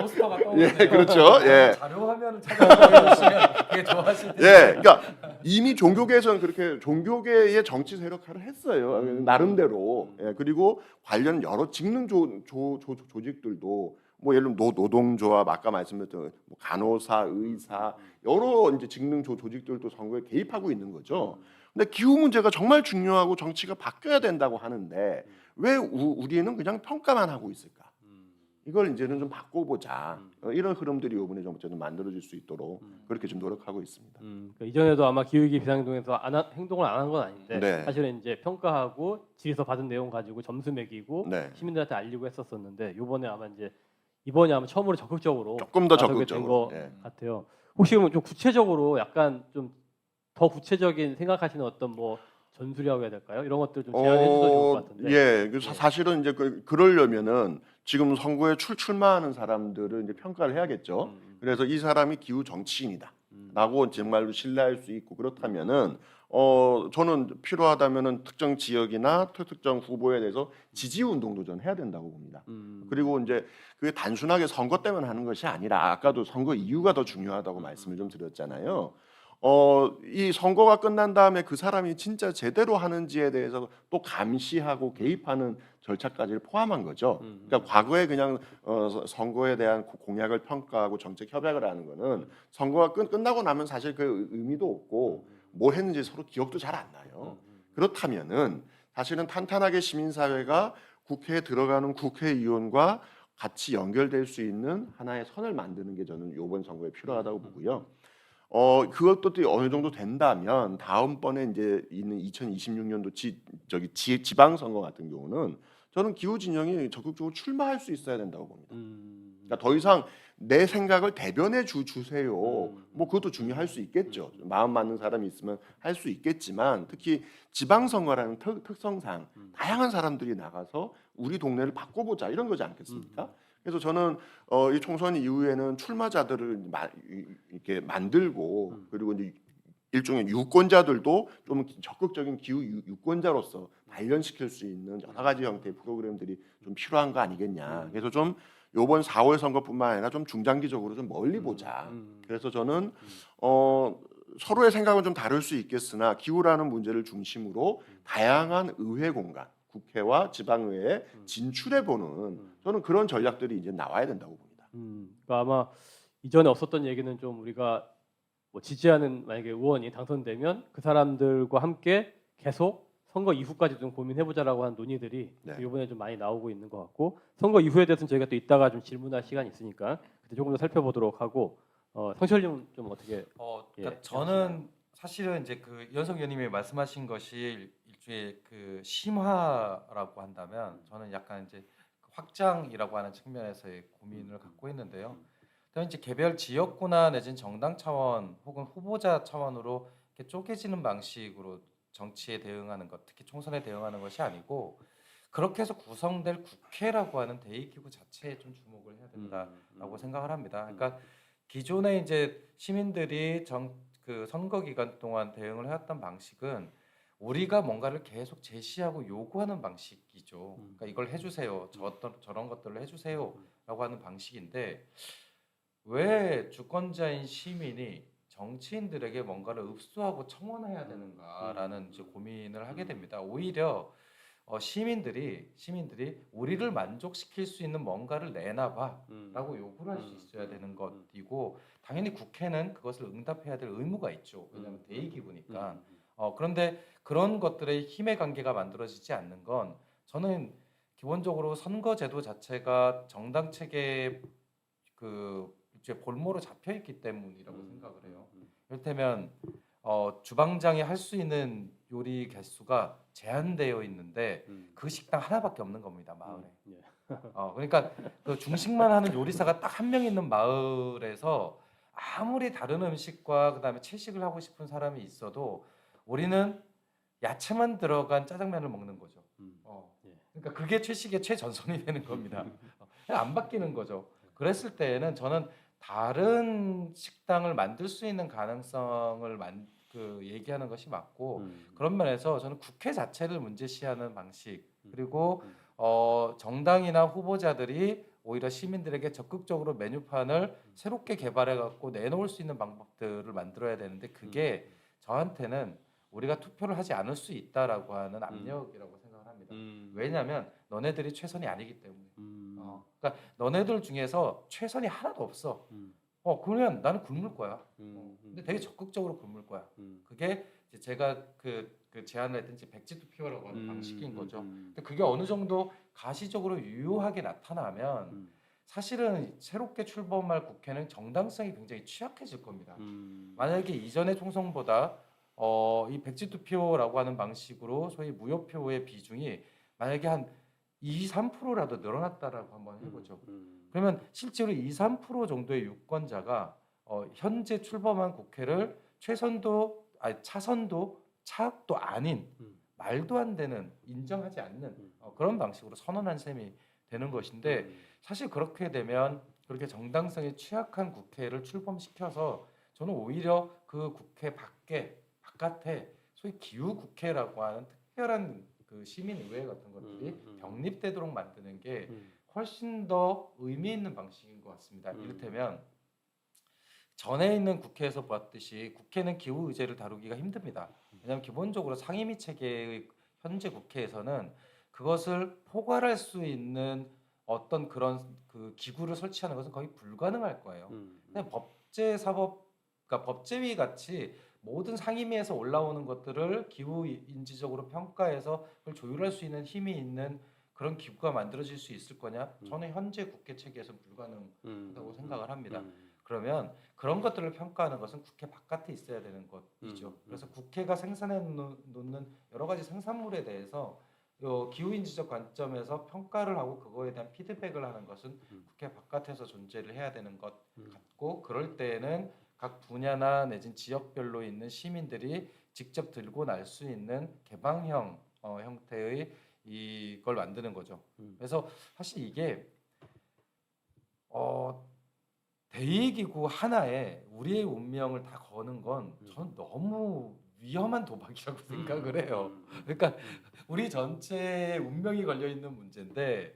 Speaker 3: 포스터가 떠오르네요.
Speaker 2: 예, 그렇죠. 예,
Speaker 3: 자료 화면을 찾아보시면 되게 좋아하실 텐데.
Speaker 2: 예, 그러니까 이미 종교계에서는 그렇게 종교계의 정치 세력화를 했어요. 나름대로. 예, 그리고 관련 여러 직능 조직들도 뭐 예를 들면 노동조합 아까 말씀드렸던 뭐 간호사, 의사 여러 이제 직능 조직들도 선거에 개입하고 있는 거죠. 근데 기후 문제가 정말 중요하고 정치가 바뀌어야 된다고 하는데 왜 우리는 그냥 평가만 하고 있을까? 이걸 이제는 좀 바꿔보자. 이런 흐름들이 이번에 좀 만들어질 수 있도록 그렇게 좀 노력하고 있습니다.
Speaker 1: 그러니까 이전에도 아마 기후위기 비상행동에서 행동을 안 한 건 아닌데
Speaker 2: 네.
Speaker 1: 사실은 이제 평가하고 질에서 받은 내용 가지고 점수 매기고
Speaker 2: 네.
Speaker 1: 시민들한테 알리고 했었었는데 이번에 아마 처음으로 적극적으로
Speaker 2: 조금 더
Speaker 1: 나서게
Speaker 2: 적극적으로.
Speaker 1: 된 것
Speaker 2: 예.
Speaker 1: 같아요. 혹시 좀 구체적으로 약간 좀 더 구체적인 생각하시는 어떤 뭐 전술이라고 해야 될까요? 이런 것들 좀 제안해 주셔도 좋을 것 같은데.
Speaker 2: 예, 사실은 이제 그러려면은 지금 선거에 출마하는 사람들을 이제 평가를 해야겠죠. 그래서 이 사람이 기후 정치인이다라고 정말로 신뢰할 수 있고 그렇다면은 저는 필요하다면은 특정 지역이나 특정 후보에 대해서 지지 운동도 전 해야 된다고 봅니다. 그리고 이제 그게 단순하게 선거 때문에 하는 것이 아니라 아까도 선거 이유가 더 중요하다고 말씀을 좀 드렸잖아요. 이 선거가 끝난 다음에 그 사람이 진짜 제대로 하는지에 대해서 또 감시하고 개입하는 절차까지를 포함한 거죠. 그러니까 과거에 그냥 선거에 대한 공약을 평가하고 정책 협약을 하는 거는 선거가 끝나고 나면 사실 그 의미도 없고 뭘 했는지 서로 기억도 잘 안 나요. 그렇다면은 사실은 탄탄하게 시민사회가 국회에 들어가는 국회의원과 같이 연결될 수 있는 하나의 선을 만드는 게 저는 이번 선거에 필요하다고 보고요. 그것도 또 어느 정도 된다면 다음번에 이제 있는 2026년도 지방 선거 같은 경우는 저는 기후 진영이 적극적으로 출마할 수 있어야 된다고 봅니다. 그러니까 더 이상 내 생각을 대변해 주세요. 뭐 그것도 중요할 수 있겠죠. 마음 맞는 사람이 있으면 할 수 있겠지만 특히 지방 선거라는 특성상 다양한 사람들이 나가서 우리 동네를 바꿔보자 이런 거지 않겠습니까? 그래서 저는 이 총선 이후에는 출마자들을 이렇게 만들고 그리고 이제 일종의 유권자들도 좀 적극적인 기후 유권자로서 단련시킬 수 있는 여러 가지 형태의 프로그램들이 좀 필요한 거 아니겠냐. 그래서 좀 이번 4월 선거뿐만 아니라 좀 중장기적으로 좀 멀리 보자. 그래서 저는 서로의 생각은 좀 다를 수 있겠으나 기후라는 문제를 중심으로 다양한 의회 공간, 국회와 지방의회에 진출해보는 저는 그런 전략들이 이제 나와야 된다고 봅니다.
Speaker 1: 그러니까 아마 이전에 없었던 얘기는 좀 우리가 뭐 지지하는 만약에 의원이 당선되면 그 사람들과 함께 계속 선거 이후까지 좀 고민해보자라고 하는 논의들이
Speaker 2: 네.
Speaker 1: 이번에 좀 많이 나오고 있는 것 같고 선거 이후에 대해서는 저희가 또 이따가 좀 질문할 시간이 있으니까 그때 조금 더 살펴보도록 하고 성철님은 좀 어떻게
Speaker 3: 그러니까
Speaker 1: 예,
Speaker 3: 저는 사실은 이제 그 이현석 의원님이 말씀하신 것이 일종의 그 심화라고 한다면 저는 약간 이제 확장이라고 하는 측면에서의 고민을 갖고 있는데요. 그다음에 이제 개별 지역구나 내지는 정당 차원 혹은 후보자 차원으로 이렇게 쪼개지는 방식으로 정치에 대응하는 것, 특히 총선에 대응하는 것이 아니고 그렇게 해서 구성될 국회라고 하는 대의기구 자체에 좀 주목을 해야 된다라고 생각을 합니다. 그러니까 기존에 이제 시민들이 그 선거 기간 동안 대응을 해왔던 방식은 우리가 뭔가를 계속 제시하고 요구하는 방식이죠. 그러니까 이걸 해주세요, 저런 것들을 해주세요라고 하는 방식인데 왜 주권자인 시민이 정치인들에게 뭔가를 읍수하고 청원해야 되는가라는 이제 고민을 하게 됩니다. 오히려 시민들이 우리를 만족시킬 수 있는 뭔가를 내놔봐라고 요구를 할 수 있어야 되는 것이고 당연히 국회는 그것을 응답해야 될 의무가 있죠. 왜냐하면 대의기구니까. 그런데 그런 것들의 힘의 관계가 만들어지지 않는 건 저는 기본적으로 선거제도 자체가 정당 체계의 그 이제 볼모로 잡혀 있기 때문이라고 생각을 해요. 이를테면 주방장이 할 수 있는 요리 개수가 제한되어 있는데 그 식당 하나밖에 없는 겁니다, 마을에. 그러니까 그 중식만 하는 요리사가 딱 한 명 있는 마을에서 아무리 다른 음식과 그다음에 채식을 하고 싶은 사람이 있어도 우리는 야채만 들어간 짜장면을 먹는 거죠. 그러니까 그게 채식의 최전선이 되는 겁니다. 안 바뀌는 거죠. 그랬을 때에는 저는 다른 식당을 만들 수 있는 가능성을 얘기하는 것이 맞고 그런 면에서 저는 국회 자체를 문제시하는 방식 그리고 정당이나 후보자들이 오히려 시민들에게 적극적으로 메뉴판을 새롭게 개발해 갖고 내놓을 수 있는 방법들을 만들어야 되는데 그게 저한테는 우리가 투표를 하지 않을 수 있다라고 하는 압력이라고 생각을 합니다. 왜냐하면 너네들이 최선이 아니기 때문에. 그러니까 너네들 중에서 최선이 하나도 없어. 그러면 나는 굶을 거야. 근데 되게 적극적으로 굶을 거야. 그게 이제 제가 그 제안을 했든지 백지 투표라고 하는 방식인 거죠. 근데 그게 어느 정도 가시적으로 유효하게 나타나면 사실은 새롭게 출범할 국회는 정당성이 굉장히 취약해질 겁니다. 만약에 이전의 총선보다 이 백지 투표라고 하는 방식으로 소위 무효표의 비중이 만약에 한 2, 3%라도 늘어났다라고 한번 해보죠. 그러면 실제로 2, 3% 정도의 유권자가 현재 출범한 국회를 차선도 차악도 아닌 말도 안 되는 인정하지 않는 그런 방식으로 선언한 셈이 되는 것인데 사실 그렇게 되면 그렇게 정당성이 취약한 국회를 출범시켜서 저는 오히려 그 국회 바깥에 소위 기후 국회라고 하는 특별한 그 시민 의회 같은 것들이 병립되도록 만드는 게 훨씬 더 의미 있는 방식인 것 같습니다. 이를테면 전에 있는 국회에서 봤듯이 국회는 기후 의제를 다루기가 힘듭니다. 왜냐하면 기본적으로 상임위 체계의 현재 국회에서는 그것을 포괄할 수 있는 어떤 그런 그 기구를 설치하는 것은 거의 불가능할 거예요. 그냥 그러니까 법제위 같이 모든 상임위에서 올라오는 것들을 기후 인지적으로 평가해서 그걸 조율할 수 있는 힘이 있는 그런 기구가 만들어질 수 있을 거냐? 저는 현재 국회 체계에서 불가능하다고 생각을 합니다. 그러면 그런 것들을 평가하는 것은 국회 바깥에 있어야 되는 것이죠. 그래서 국회가 생산해 놓는 여러 가지 생산물에 대해서 기후인지적 관점에서 평가를 하고 그거에 대한 피드백을 하는 것은 국회 바깥에서 존재를 해야 되는 것 같고 그럴 때에는 각 분야나 내진 지역별로 있는 시민들이 직접 들고 날 수 있는 개방형 형태의 이걸 만드는 거죠. 그래서 사실 이게 대의기구 하나에 우리의 운명을 다 거는 건 저는 너무 위험한 도박이라고 생각을 해요. 그러니까 우리 전체의 운명이 걸려 있는 문제인데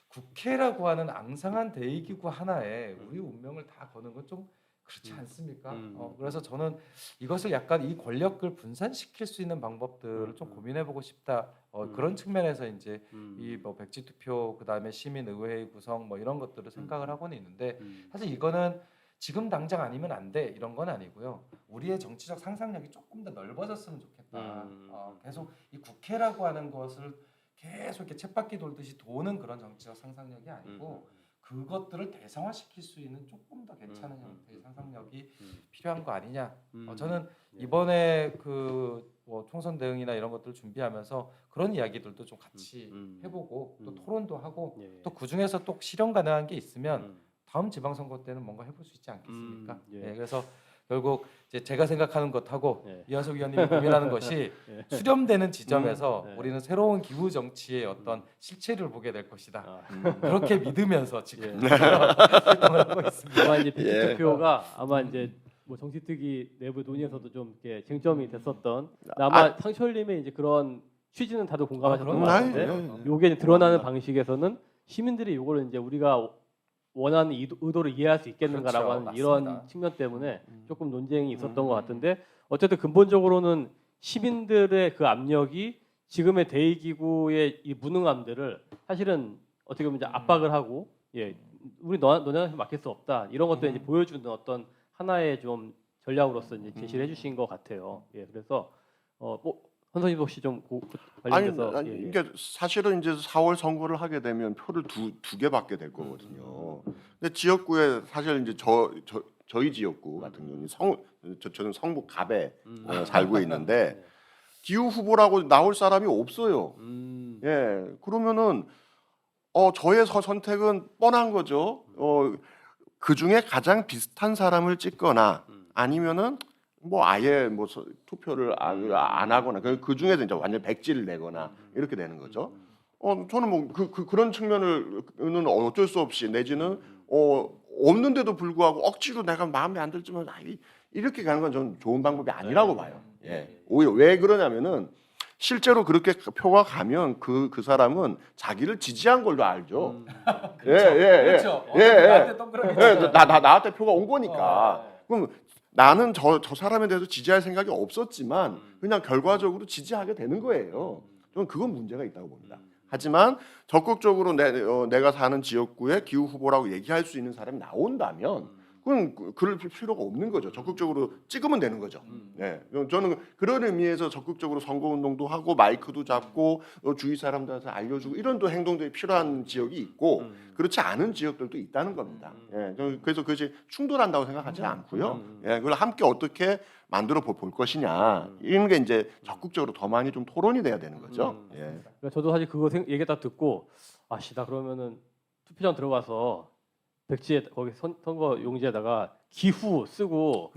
Speaker 3: 국회라고 하는 앙상한 대의기구 하나에 우리 운명을 다 거는 건 좀 그렇지 않습니까? 그래서 저는 이것을 약간 이 권력을 분산시킬 수 있는 방법들을 좀 고민해보고 싶다. 그런 측면에서 이제 이 뭐 백지 투표 그다음에 시민 의회 구성 뭐 이런 것들을 생각을 하고는 있는데 사실 이거는 지금 당장 아니면 안 돼 이런 건 아니고요. 우리의 정치적 상상력이 조금 더 넓어졌으면 좋겠다. 계속 이 국회라고 하는 것을 계속 이렇게 쳇바퀴 돌듯이 도는 그런 정치적 상상력이 아니고 그것들을 대상화시킬 수 있는 조금 더 괜찮은 형태의 상상력이 필요한 거 아니냐. 저는 이번에 뭐 총선 대응이나 이런 것들을 준비하면서 그런 이야기들도 좀 같이 해보고 또 토론도 하고 또 그 중에서 또 실현 가능한 게 있으면 다음 지방선거 때는 뭔가 해볼 수 있지 않겠습니까? 그래서 결국 이제 제가 생각하는 것하고 이한석 위원님이 고민하는 것이 수렴되는 지점에서 우리는 새로운 기후 정치의 어떤 실체를 보게 될 것이다. 그렇게 믿으면서 지금 활동을 하고 있습니다.
Speaker 1: 아마 이제 백지 투표가 아마 이제 뭐 정치특위 내부 논의에서도 좀 이렇게 쟁점이 됐었던 아마 상철님의 이제 그런 취지는 다들 공감하셨던 것 같은데 요게 이제 드러나는 방식에서는 시민들이 요거를 이제 우리가 원하는 의도를 이해할 수 있겠는가라고
Speaker 3: 그렇죠,
Speaker 1: 하는
Speaker 3: 맞습니다.
Speaker 1: 이런 측면 때문에 조금 논쟁이 있었던 것 같은데 어쨌든 근본적으로는 시민들의 그 압력이 지금의 대의기구의 이 무능함들을 사실은 어떻게 보면 이제 압박을 하고 우리 너네한테 맡길 수 없다 이런 것들 이제 보여주는 어떤 하나의 좀 전략으로서 이제 제시를 해주신 것 같아요. 그래서 뭐 선생님 혹시 좀 관련돼서
Speaker 2: 아니 이게 사실은 이제 4월 선거를 하게 되면 표를 두 개 받게 될 거거든요. 근데 지역구에 사실 이제 저희 지역구 같은 경우는 저는 성북 갑에 살고 있는데 기후 후보라고 나올 사람이 없어요. 그러면은 저의 선택은 뻔한 거죠. 그 중에 가장 비슷한 사람을 찍거나 아니면은 뭐 아예 뭐 투표를 안 하거나 그 중에서 이제 완전 백지를 내거나 이렇게 되는 거죠. 저는 뭐 그런 측면은 어쩔 수 없이 내지는 없는데도 불구하고 억지로 내가 마음에 안 들지만 이렇게 가는 건 저는 좋은 방법이 아니라고 봐요. 오히려 왜 그러냐면은 실제로 그렇게 표가 가면 그 사람은 자기를 지지한 걸로 알죠.
Speaker 3: 그렇죠. 나한테 동그라미
Speaker 2: 나한테 표가 온 거니까. 그럼 나는 저 사람에 대해서 지지할 생각이 없었지만 그냥 결과적으로 지지하게 되는 거예요. 저는 그건 문제가 있다고 봅니다. 하지만 적극적으로 내가 사는 지역구에 기후 후보라고 얘기할 수 있는 사람이 나온다면 그건 그럴 필요가 없는 거죠. 적극적으로 찍으면 되는 거죠. 저는 그런 의미에서 적극적으로 선거운동도 하고 마이크도 잡고 주위 사람들한테 알려주고 이런 또 행동들이 필요한 지역이 있고 그렇지 않은 지역들도 있다는 겁니다. 저는 그래서 그것이 충돌한다고 생각하지 않고요. 그걸 함께 어떻게 만들어 볼 것이냐 이런 게 이제 적극적으로 더 많이 좀 토론이 돼야 되는 거죠.
Speaker 1: 그러니까 저도 사실 그거 얘기 딱 듣고 나 그러면은 투표장 들어가서 백지에 거기 선거 용지에다가 기후 쓰고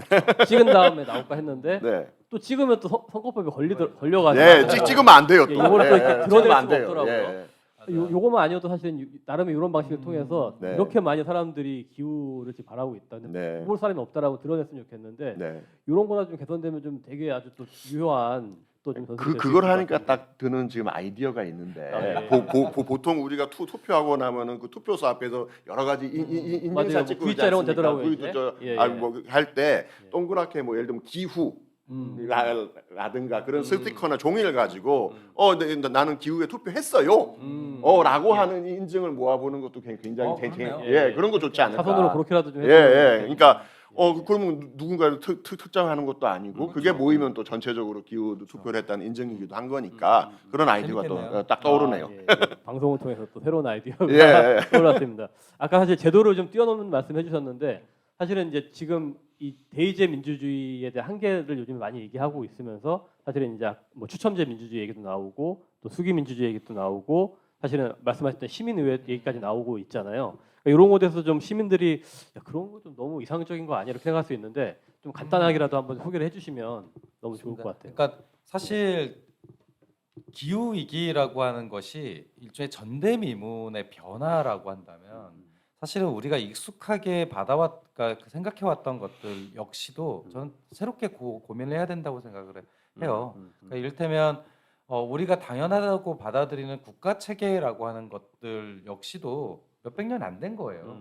Speaker 1: 찍은 다음에 나올까 했는데 또 찍으면 또 선거법에 걸려가지고
Speaker 2: 네, 찍으면 안 돼요. 또.
Speaker 1: 이거를 또 이렇게 드러낼
Speaker 2: 찍으면 안
Speaker 1: 수가
Speaker 2: 돼요.
Speaker 1: 없더라고요.
Speaker 3: 맞아요.
Speaker 1: 요거만 아니어도 사실은 나름의 이런 방식을 통해서
Speaker 2: 네.
Speaker 1: 이렇게 많이 사람들이 기후를 지금 바라고 있다는
Speaker 2: 네.
Speaker 1: 볼 사람이 없다라고 드러냈으면 좋겠는데
Speaker 2: 네.
Speaker 1: 이런 거나 좀 개선되면 좀 되게 아주 또 유효한 또좀
Speaker 2: 그걸 하니까 딱 드는 지금 아이디어가 있는데
Speaker 1: 아, 예.
Speaker 2: 보통 우리가 투표하고 나면은 그 투표소 앞에서 여러 가지 인증샷
Speaker 1: 맞아요.
Speaker 2: 찍고
Speaker 1: V자 이런 건 되더라고요, 이제. 예, 예.
Speaker 2: 뭐할 때 동그랗게 뭐 예를 들면 기후
Speaker 1: 음.
Speaker 2: 라든가 그런 스티커나 종이를 가지고 나는 기후에 투표했어요.
Speaker 1: 음.
Speaker 2: 라고 하는 인증을 모아보는 것도 굉장히
Speaker 3: 그렇네요.
Speaker 2: 그런 거 좋지 않을까.
Speaker 1: 사선으로 그렇게라도 좀
Speaker 2: 예. 그러니까 그러면 누군가를 특정하는 것도 아니고 그게
Speaker 3: 그렇죠.
Speaker 2: 모이면 또 전체적으로 기후 투표를 했다는 인증이기도 한 거니까 그런 아이디어가
Speaker 3: 재밌겠네요.
Speaker 2: 또 딱 떠오르네요.
Speaker 1: 예. 방송을 통해서 또 새로운 아이디어가
Speaker 2: 예.
Speaker 1: 떠올랐습니다. 아까 사실 제도를 좀 뛰어넘는 말씀해 주셨는데 사실은 이제 지금 이 대의제 민주주의에 대한 한계를 요즘 많이 얘기하고 있으면서 사실은 이제 뭐 추첨제 민주주의 얘기도 나오고 또 수기 민주주의 얘기도 나오고 사실은 말씀하셨던 시민의회 얘기까지 나오고 있잖아요. 그러니까 이런 것에 대해서 좀 시민들이 야, 그런 거 좀 너무 이상적인 거 아니야 이렇게 생각할 수 있는데 좀 간단하게라도 한번 소개를 해주시면 너무 좋을 것 같아요.
Speaker 3: 그러니까 사실 기후 위기라고 하는 것이 일종의 전대미문의 변화라고 한다면 사실은 우리가 익숙하게 그러니까 생각해왔던 것들 역시도 저는 새롭게 고민을 해야 된다고 생각을 해요. 그러니까 이를테면 우리가 당연하다고 받아들이는 국가 체계라고 하는 것들 역시도 몇백 년 안 된 거예요.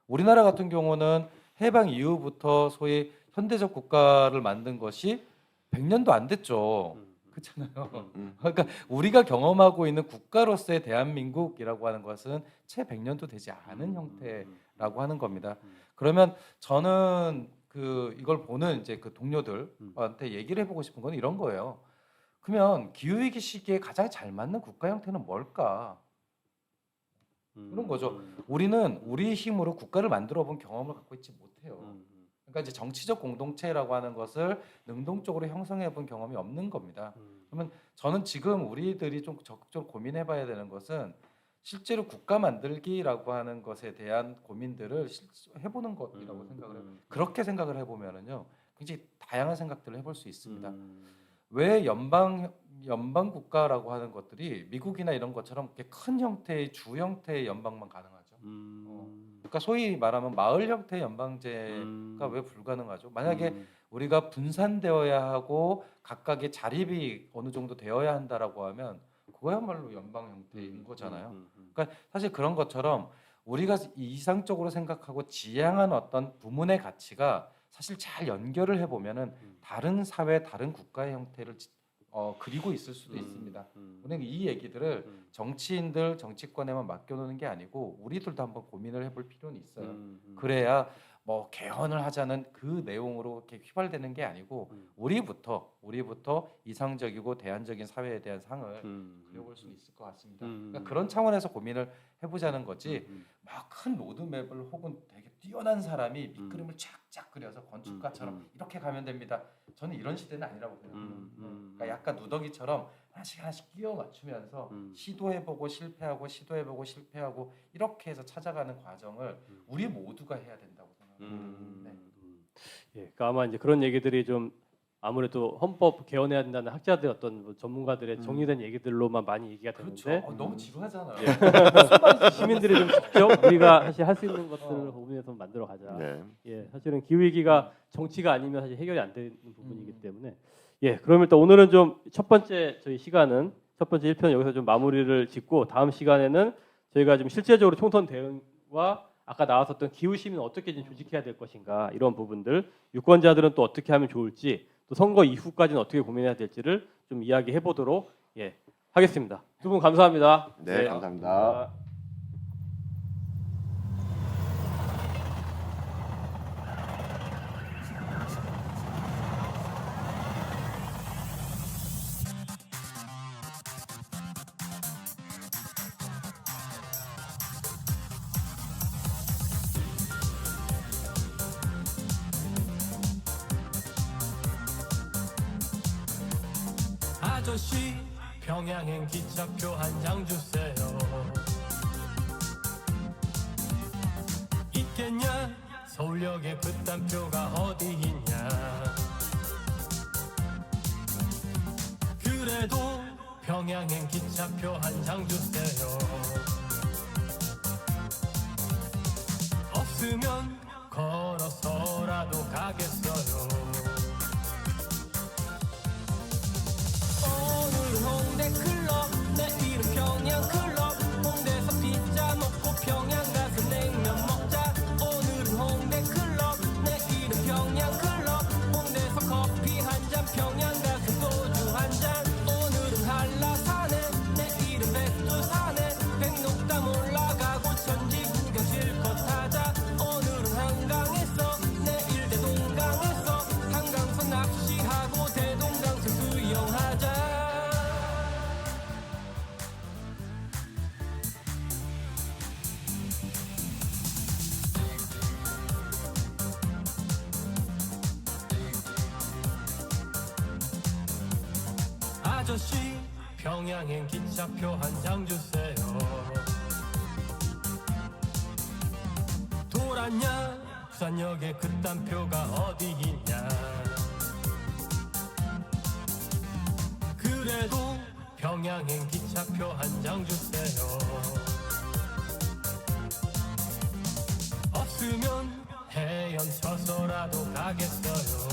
Speaker 3: 우리나라 같은 경우는 해방 이후부터 소위 현대적 국가를 만든 것이 100년도 안 됐죠. 그렇잖아요. 그러니까 우리가 경험하고 있는 국가로서의 대한민국이라고 하는 것은 채 100년도 되지 않은 형태라고 하는 겁니다. 그러면 저는 이걸 보는 이제 그 동료들한테 얘기를 해보고 싶은 건 이런 거예요. 그러면 기후위기 시기에 가장 잘 맞는 국가 형태는 뭘까? 그런 거죠. 우리는 우리 힘으로 국가를 만들어 본 경험을 갖고 있지 못해요. 그러니까 이제 정치적 공동체라고 하는 것을 능동적으로 형성해 본 경험이 없는 겁니다. 그러면 저는 지금 우리들이 좀 적극적으로 고민해 봐야 되는 것은 실제로 국가 만들기라고 하는 것에 대한 고민들을 해보는 것이라고 생각을 해요. 그렇게 생각을 해보면은요, 굉장히 다양한 생각들을 해볼 수 있습니다. 왜 연방 국가라고 하는 것들이 미국이나 이런 것처럼 이렇게 큰 형태의 주 형태의 연방만 가능하죠? 그러니까 소위 말하면 마을 형태의 연방제가 왜 불가능하죠? 만약에 우리가 분산되어야 하고 각각의 자립이 어느 정도 되어야 한다라고 하면 그거야말로 연방 형태인 거잖아요. 그러니까 사실 그런 것처럼 우리가 이상적으로 생각하고 지향한 어떤 부문의 가치가 사실 잘 연결을 해보면은 다른 사회, 다른 국가의 형태를 그리고 있을 수도 있습니다. 우리는 이 얘기들을 정치인들, 정치권에만 맡겨놓는 게 아니고 우리들도 한번 고민을 해볼 필요는 있어요. 그래야 뭐 개헌을 하자는 그 내용으로 이렇게 휘발되는 게 아니고 우리부터 이상적이고 대안적인 사회에 대한 상을 그려볼 수 있을 것 같습니다. 그러니까 그런 차원에서 고민을 해보자는 거지. 막 큰 로드맵을 혹은 되게 뛰어난 사람이 밑그림을 쫙쫙 그려서 건축가처럼 이렇게 가면 됩니다. 저는 이런 시대는 아니라고 생각합니다. 그러니까 약간 누더기처럼 하나씩 끼워 맞추면서 시도해보고 실패하고 이렇게 해서 찾아가는 과정을 우리 모두가 해야 된다고 생각합니다. 네.
Speaker 1: 예, 그러니까 아마 이제 그런 얘기들이 좀 아무래도 헌법 개헌해야 된다는 학자들 어떤 뭐 전문가들의 정리된 얘기들로만 많이 얘기가 되는데
Speaker 3: 그렇죠. 너무 지루하잖아요.
Speaker 1: 시민들이 좀 직접 우리가 사실 할 수 있는 것들을 고민해서 만들어 가자.
Speaker 2: 네.
Speaker 1: 예, 사실은 기후 위기가 정치가 아니면 사실 해결이 안 되는 부분이기 때문에 예, 그럼 일단 오늘은 좀 첫 번째 저희 시간은 첫 번째 1편 여기서 좀 마무리를 짓고 다음 시간에는 저희가 좀 실제적으로 총선 대응과 아까 나왔었던 기후 시민은 어떻게 좀 조직해야 될 것인가 이런 부분들 유권자들은 또 어떻게 하면 좋을지 또 선거 이후까지는 어떻게 고민해야 될지를 좀 이야기해 보도록 예, 하겠습니다. 두 분 감사합니다.
Speaker 2: 네, 감사합니다.
Speaker 4: 아저씨 평양행 기차표 한 장 주세요. 있겠냐 서울역에 그딴 표가 어디 있냐. 그래도 평양행 기차표 한 장 주세요. 없으면 걸어서라도 가겠어요. 오늘은 홍대 클럽, 내일은 평양 클럽. 홍대에서 피자 먹고 평양 가서 냉면 먹자. 오늘은 홍대 클럽, 내일은 평양 클럽. 홍대에서 커피 한 잔, 평양 가서 소주 한 잔. 오늘은 한라산에, 내일은 백두산에. 백록담 올라가고 천지 구경 실컷 하자. 오늘은 한강에서, 내일 대동강에서. 한강서 낚시하고 대동강서 수영하자. 아저씨 평양행 기차표 한 장 주세요. 돌았냐 부산역에 그딴 표가 어디 있냐. 그래도 평양행 기차표 한 장 주세요. 없으면 헤엄쳐서라도 가겠어요.